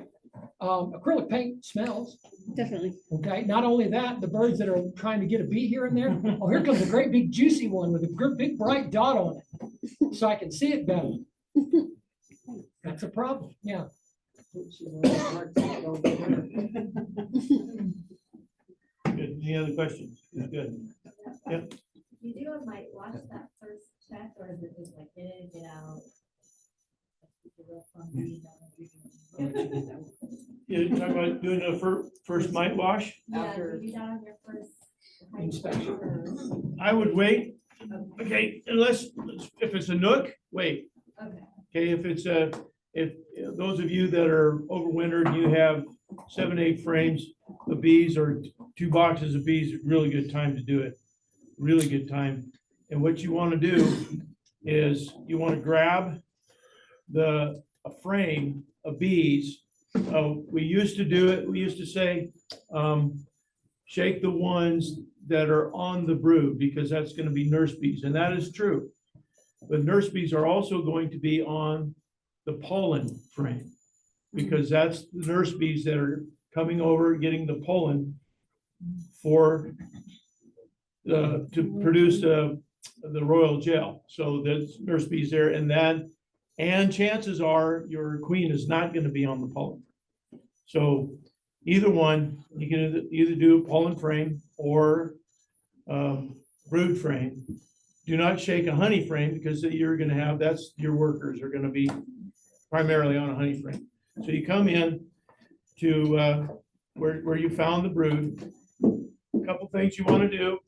acrylic paint smells. Definitely. Okay. Not only that, the birds that are trying to get a bee here and there. Oh, here comes a great big juicy one with a big bright dot on it, so I can see it better. That's a problem. Yeah. Good. Any other questions? Good. Yep. You do a might watch that first check, or is it just like get in, get out? You're talking about doing a first mite wash? Yeah, you done on your first Inspection. I would wait. Okay, unless, if it's a nook, wait. Okay. Okay, if those of you that are overwintered, you have 7, 8 frames of bees or 2 boxes of bees, really good time to do it. Really good time. And what you want to do is you want to grab a frame of bees. We used to do it, we used to say, shake the ones that are on the brood, because that's going to be nurse bees, and that is true. But nurse bees are also going to be on the pollen frame, because that's the nurse bees that are coming over, getting the pollen for to produce the royal gel. So there's nurse bees there, and chances are your queen is not going to be on the pollen. So either one, you can either do a pollen frame or brood frame. Do not shake a honey frame, because you're going to have, that's your workers are going to be primarily on a honey frame. So you come in to where you found the brood. A couple things you want to do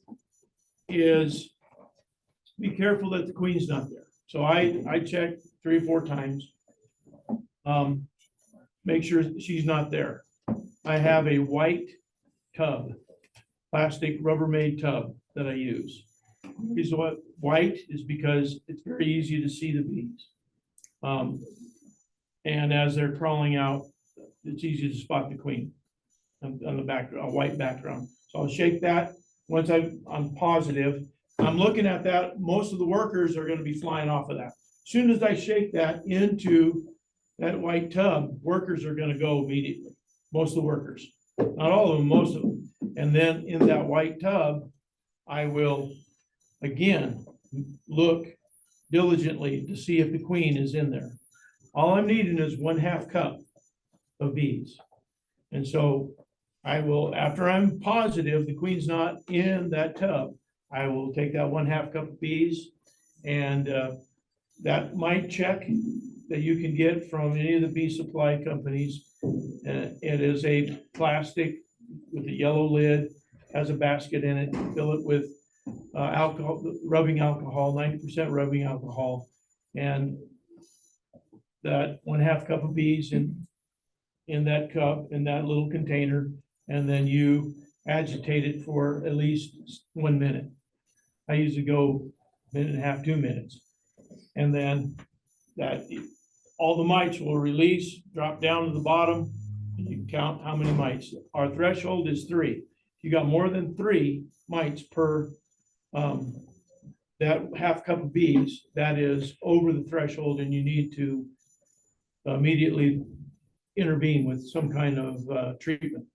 is be careful that the queen's not there. So I check 3 or 4 times. Make sure she's not there. I have a white tub, plastic Rubbermaid tub that I use. Reason why white is because it's very easy to see the bees. And as they're crawling out, it's easy to spot the queen on the background, a white background. So I'll shake that. Once I'm positive, I'm looking at that, most of the workers are going to be flying off of that. As soon as I shake that into that white tub, workers are going to go immediately. Most of the workers, not all of them, most of them. And then in that white tub, I will again look diligently to see if the queen is in there. All I'm needing is 1/2 cup of bees. And so I will, after I'm positive the queen's not in that tub, I will take that 1/2 cup of bees, and that mite check that you can get from any of the bee supply companies. It is a plastic with a yellow lid, has a basket in it, fill it with alcohol, rubbing alcohol, 90% rubbing alcohol, and that 1/2 cup of bees in that cup, in that little container, and then you agitate it for at least 1 minute. I usually go 1.5 to 2 minutes. And then all the mites will release, drop down to the bottom. And you can count how many mites. Our threshold is 3. If you got more than 3 mites per that 1/2 cup of bees, that is over the threshold, and you need to immediately intervene with some kind of treatment.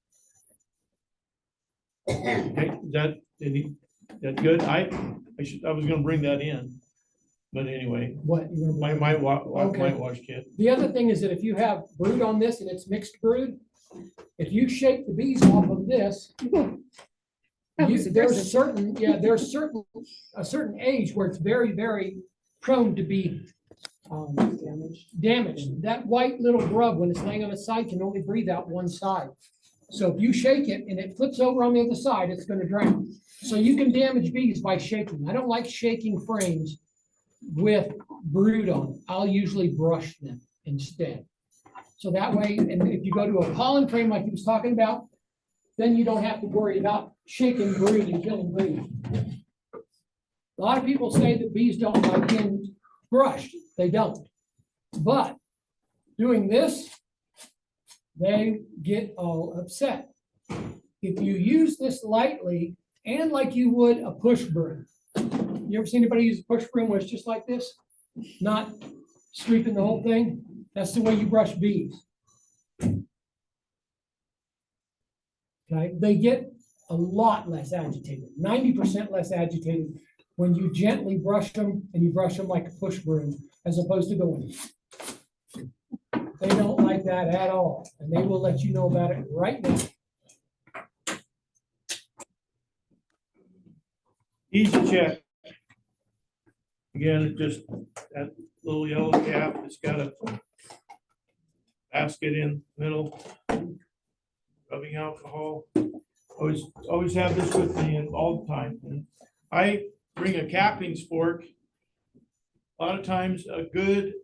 Okay, is that good? I was going to bring that in. But anyway, What? you gonna- my Okay. whitewash kit. The other thing is that if you have brood on this and it's mixed brood, if you shake the bees off of this, there's a certain age where it's very, very prone to be damaged. That white little grub, when it's laying on its side, can only breathe out one side. So if you shake it and it flips over on the other side, it's gonna drown. So you can damage bees by shaking. I don't like shaking frames with brood on. I'll usually brush them instead. So that way, and if you go to a pollen frame like he was talking about, then you don't have to worry about shaking brood and killing bees. A lot of people say that bees don't like being brushed. They don't. But doing this, they get all upset. If you use this lightly and like you would a push broom. You ever seen anybody use a push broom where it's just like this? Not sweeping the whole thing? That's the way you brush bees. Okay, they get a lot less agitated, 90% less agitated when you gently brush them and you brush them like a push broom as opposed to going. They don't like that at all, and they will let you know about it right now. Easy check. Again, it just, that little yellow cap, it's got a basket in the middle. Rubbing alcohol. Always have this with me and all the time. And I bring a capping fork. A lot of times a good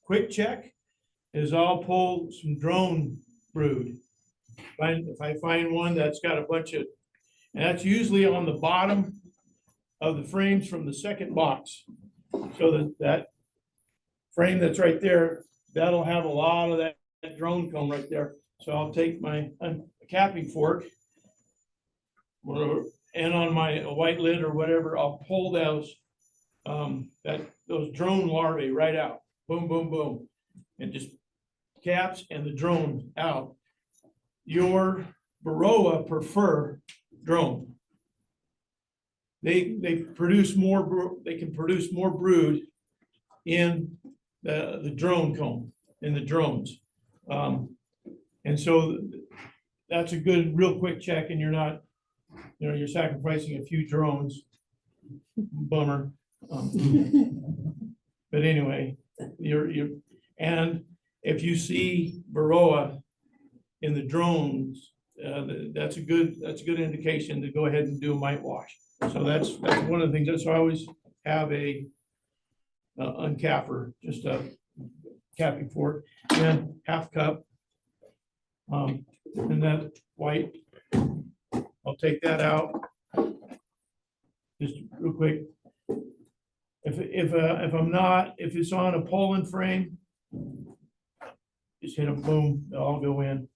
quick check is I'll pull some drone brood. If I find one that's got a bunch of, and that's usually on the bottom of the frames from the second box. So that frame that's right there, that'll have a lot of that drone comb right there. So I'll take my capping fork, and on my white lid or whatever, I'll pull those drone larvae right out. Boom, boom, boom. And just caps and the drone out. Your Varroa prefer drone. They produce more, they can produce more brood in the drone comb, in the drones. And so that's a good, real quick check, and you're not, you're sacrificing a few drones. Bummer. But anyway, and if you see Varroa in the drones, that's a good indication to go ahead and do a mite wash. So that's one of the things. That's why I always have a uncapper, just a capping fork, and half cup. And that white, I'll take that out. Just real quick. If I'm not, if it's on a pollen frame, just hit them, boom, they'll all go in.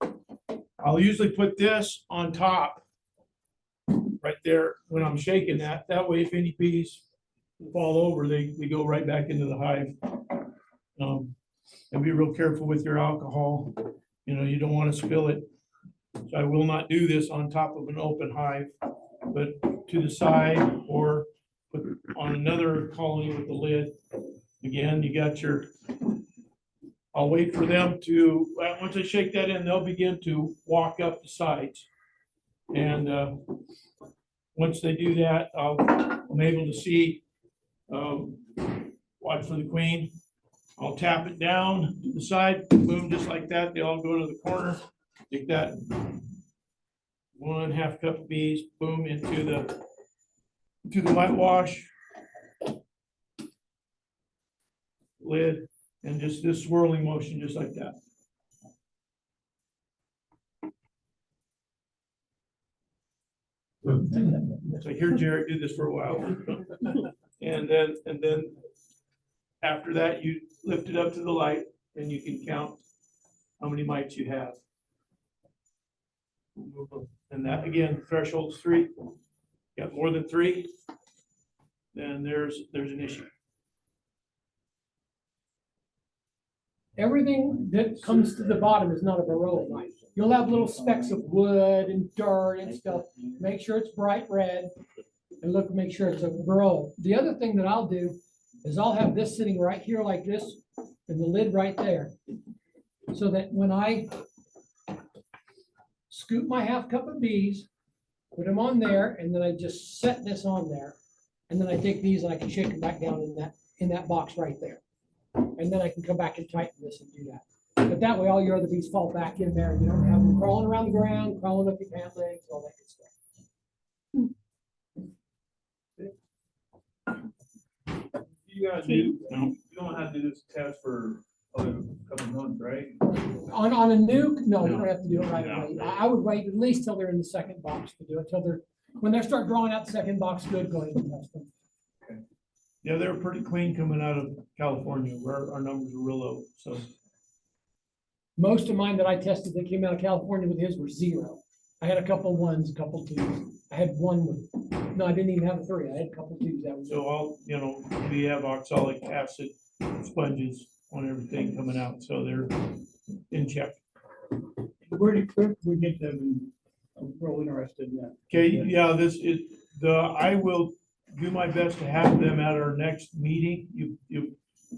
I'll usually put this on top right there when I'm shaking that. That way, if any bees fall over, they go right back into the hive. And be real careful with your alcohol. You don't want to spill it. So I will not do this on top of an open hive, but to the side or put on another colony with the lid. Again, you got your, I'll wait for them to, once I shake that in, they'll begin to walk up the sides. And once they do that, I'm able to see, watch for the queen. I'll tap it down to the side, boom, just like that. They all go to the corner. Take that 1/2 cup of bees, boom, into the whitewash lid, and just this swirling motion, just like that. So I hear Jared do this for a while. And then after that, you lift it up to the light and you can count how many mites you have. And that, again, threshold's 3. Got more than 3, then there's an issue. Everything that comes to the bottom is not a Varroa mite. You'll have little specks of wood and dirt and stuff. Make sure it's bright red and make sure it's a Varroa. The other thing that I'll do is I'll have this sitting right here like this and the lid right there. So that when I scoop my half cup of bees, put them on there, and then I just set this on there. And then I take these and I can shake them back down in that box right there. And then I can come back and tighten this and do that. But that way, all your other bees fall back in there. You don't have them crawling around the ground, crawling up your pant legs, all that good stuff. You gotta do, you don't have to do this test for a couple months, right? On a nuke, no, you don't have to do it right No. away. I would wait at least till they're in the second box to do it, till they're, when they start drawing out the second box, good, go ahead and test them. Yeah, they were pretty clean coming out of California, where our numbers were real low, so. Most of mine that I tested that came out of California with his were 0. I had a couple ones, a couple twos. I had one with, no, I didn't even have a 3. I had a couple twos. That was So all, we have oxalic acid sponges on everything coming out, so they're in check. Where do we get them? I'm real interested in that. Okay, yeah, I will do my best to have them at our next meeting.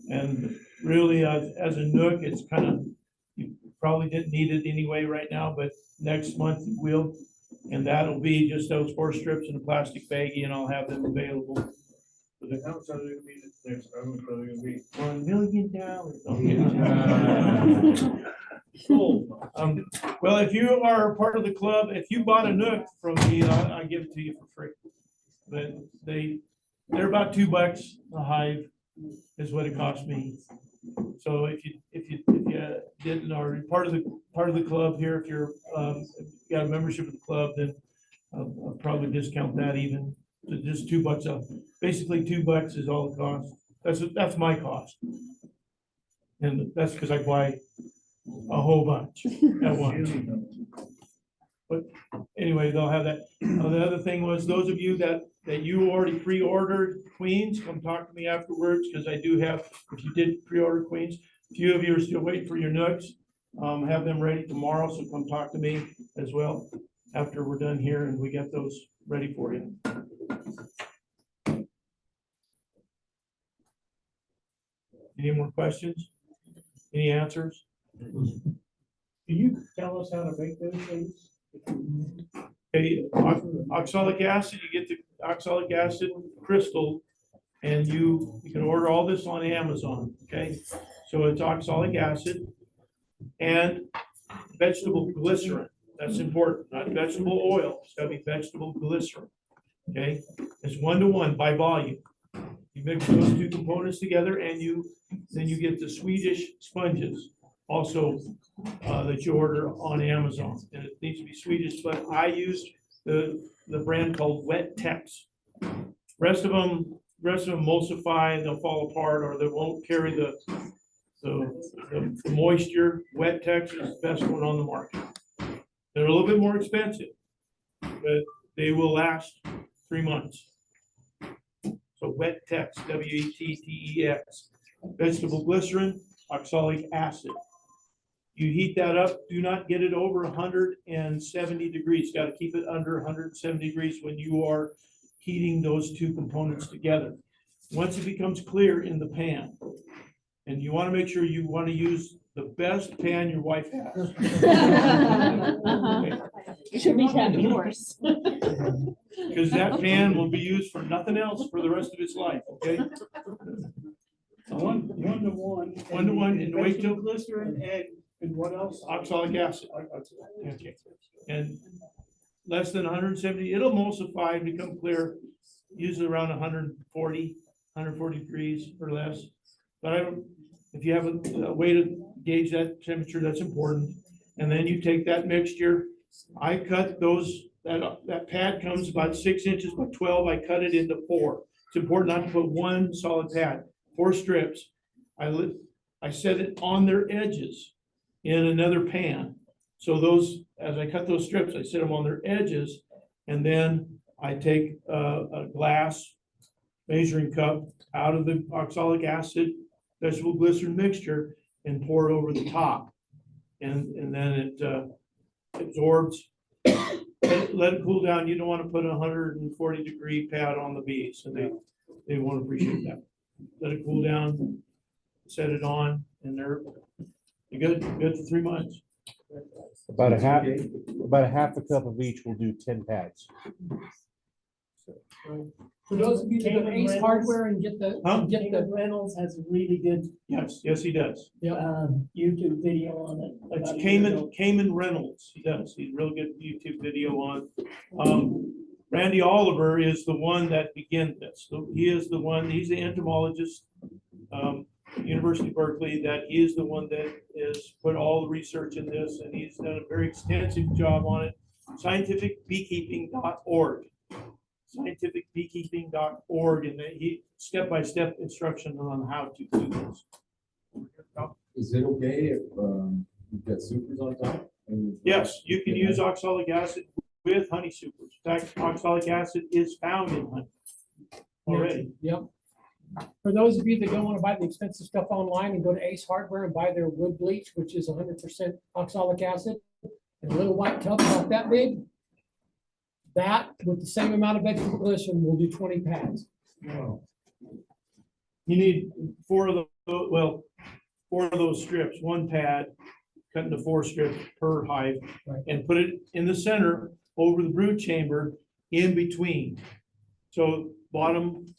And really, as a Nook, it's kind of, you probably didn't need it anyway right now, but next month you will. And that'll be just those 4 strips in a plastic baggie, and I'll have them available. How much are they gonna be next, how much are they gonna be? $1 million. Well, if you are part of the club, if you bought a Nook from me, I give it to you for free. But they're about $2 a hive is what it cost me. So if you didn't, or part of the club here, if you're, got a membership of the club, then I'll probably discount that even to just $2 up. Basically $2 is all it costs. That's my cost. And that's because I buy a whole bunch at once. But anyway, they'll have that. The other thing was, those of you that you already pre-ordered queens, come talk to me afterwards, because I do have, if you did pre-order queens, a few of you are still waiting for your Nooks. Have them ready tomorrow, so come talk to me as well after we're done here and we get those ready for you. Any more questions? Any answers? Can you tell us how to make those things? Okay, oxalic acid, you get the oxalic acid crystal, and you can order all this on Amazon, okay? So it's oxalic acid and vegetable glycerin. That's important, not vegetable oil. It's gotta be vegetable glycerin, okay? It's 1-to-1 by volume. You mix those 2 components together, and then you get the Swedish sponges also that you order on Amazon, and it needs to be Swedish, but I use the brand called Wet Tex. Rest of them emulsify, they'll fall apart, or they won't carry the moisture. Wet Tex is the best one on the market. They're a little bit more expensive, but they will last 3 months. So Wet Tex, WETTEX, vegetable glycerin, oxalic acid. You heat that up, do not get it over 170 degrees. Got to keep it under 170 degrees when you are heating those 2 components together. Once it becomes clear in the pan, and you want to make sure you want to use the best pan your wife has. Okay. Should be having yours. Because that pan will be used for nothing else for the rest of its life, okay? 1-to-1. 1-to-1, and wait till Glycerin and what else? oxalic acid. Okay. And less than 170, it'll emulsify and become clear, usually around 140 degrees or less. But if you have a way to gauge that temperature, that's important. And then you take that mixture. I cut that pad comes about 6 inches by 12. I cut it into 4. It's important not to put one solid pad, 4 strips. I set it on their edges in another pan. So as I cut those strips, I set them on their edges, and then I take a glass measuring cup out of the oxalic acid, vegetable glycerin mixture, and pour it over the top. And then it absorbs. Let it cool down. You don't want to put a 140 degree pad on the bees, so they won't appreciate that. let it cool down, set it on, and they're good for 3 months. About a half a cup of each will do 10 pads. For those of you that go to Ace Hardware and get the, Huh? get the, Reynolds has a really good, Yes, he does. YouTube video on it. It's about a year ago. Cayman Reynolds. He does. He's real good YouTube video on. Randy Oliver is the one that began this. So he is the one, he's the entomologist, University of Berkeley, that he is the one that is put all the research in this, and he's done a very extensive job on it. Scientificbeekeeping.org. Scientificbeekeeping.org, and he step-by-step instruction on how to do this. Is it okay if you've got supers on top? Yes, you can use oxalic acid with honey supers. In fact, oxalic acid is found in honey already. yep. For those of you that don't want to buy the expensive stuff online and go to Ace Hardware and buy their wood bleach, which is 100% oxalic acid, in a little white tub about that big, that with the same amount of vegetable glycerin will do 20 pads. You need 4 of those strips, 1 pad, cut into 4 strips per hive, Right. and put it in the center over the brood chamber in between. So bottom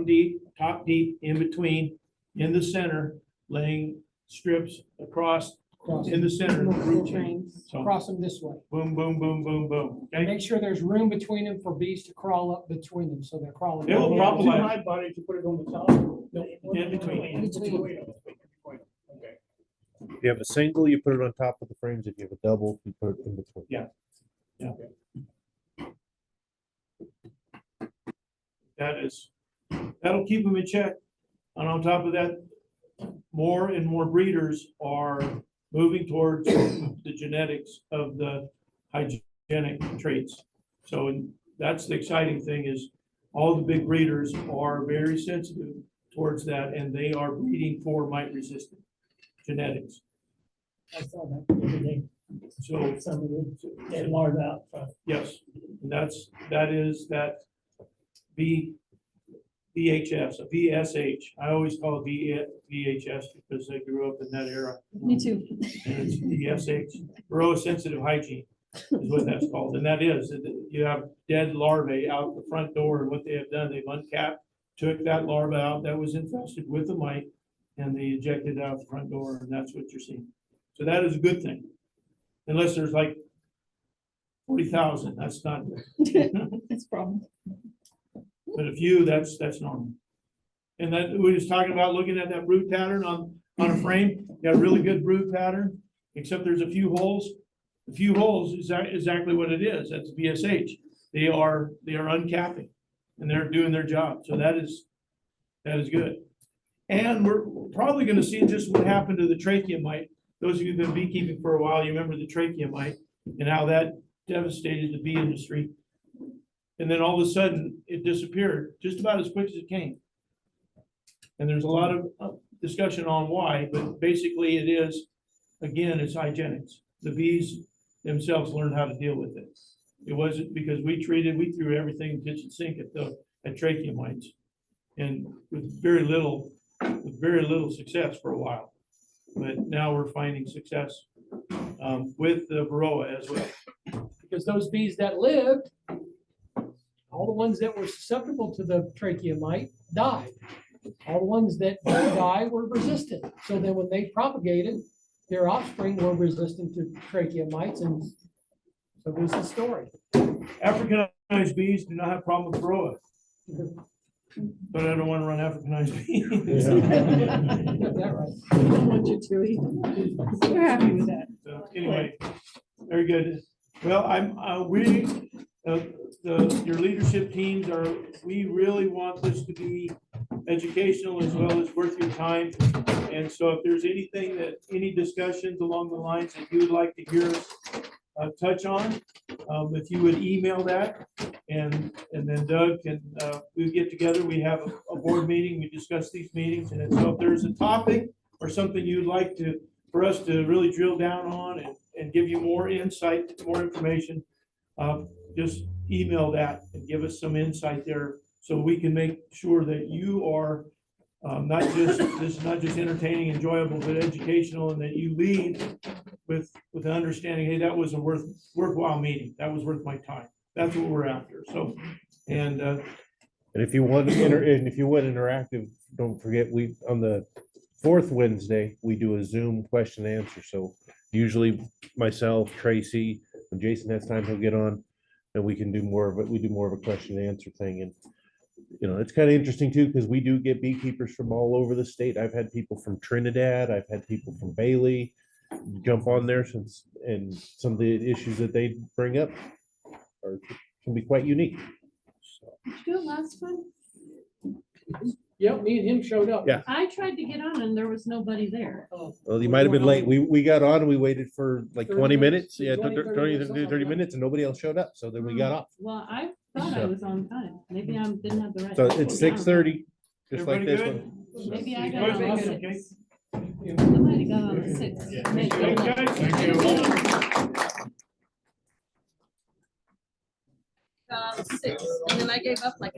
deep, top deep, in between, in the center, laying strips across in the center of the brood chamber. So Cross them this way. boom, boom, boom, boom, boom. And Okay, make sure there's room between them for bees to crawl up between them, so they're crawling. They'll Yeah, probably- two high bodies, you put it on the top. in between. In between. Okay. If you have a single, you put it on top of the frames. If you have a double, you put it in between. Yeah. That'll keep them in check. And on top of that, more and more breeders are moving towards the genetics of the hygienic traits. So that's the exciting thing, is all the big breeders are very sensitive towards that, and they are breeding for mite resistant genetics. I saw that the other day. So Some of them, they large out front. yes, and that is that VHS, a VSH. I always call it VHS because I grew up in that era. Me too. And it's VSH, Varroa sensitive hygiene is what that's called. And that is, you have dead larvae out the front door, and what they have done, they've uncapped, took that larva out that was infested with the mite, and they ejected it out the front door, and that's what you're seeing. So that is a good thing. Unless there's like 40,000, that's not. That's a problem. But a few, that's normal. And that, we was talking about looking at that brood pattern on a frame, got a really good brood pattern, except there's a few holes. A few holes is exactly what it is, that's VSH. They are uncapping, and they're doing their job, so that is good. And we're probably gonna see just what happened to the trachea mite. Those of you that have been beekeeping for a while, you remember the trachea mite and how that devastated the bee industry. And then all of a sudden, it disappeared just about as quick as it came. And there's a lot of discussion on why, but basically it is, again, it's hygienics. The bees themselves learned how to deal with it. It wasn't because we threw everything in kitchen sink at trachea mites. And with very little success for a while. But now we're finding success with the Varroa as well. Because those bees that lived, all the ones that were susceptible to the trachea mite died. All the ones that didn't die were resistant. So then when they propagated, their offspring were resistant to trachea mites, and so there's the story. Africanized bees do not have problem with Varroa. But I don't want to run Africanized bees. Got that right. I don't want you to either. We're happy with that. So anyway, very good. Well, your leadership teams we really want this to be educational as well as worth your time. And so if there's any discussions along the lines that you would like to hear us touch on, if you would email that, and then Doug can, we get together, we have a board meeting, we discuss these meetings, and so if there's a topic or something you'd like for us to really drill down on and give you more insight, more information, just email that and give us some insight there so we can make sure that you are not just, this is not just entertaining, enjoyable, but educational, and that you leave with the understanding, hey, that was a worthwhile meeting. That was worth my time. That's what we're after. So, and And if you want, interactive, don't forget, on the fourth Wednesday, we do a Zoom question and answer. So usually myself, Tracy, when Jason has time, he'll get on and we can do more of it. We do more of a question and answer thing. And, it's kind of interesting too, because we do get beekeepers from all over the state. I've had people from Trinidad, I've had people from Bailey jump on there and some of the issues that they bring up can be quite unique. Did you do it last time? Yep, me and him showed up. Yeah. I tried to get on and there was nobody there. Well, you might have been late. We got on and we waited for like 30 20 minutes, minutes. Yeah, 20, 30 minutes, something 30 like that. minutes and nobody else showed up. So then we got off. Well, I thought I So- was on time. Maybe I didn't have the right. So info it's down. 6:30, just like everybody this good? one. Maybe I You got guys on make the it, okay? 6. I might have got on the 6. Thank you, guys. Thank you. 6, and then I gave up like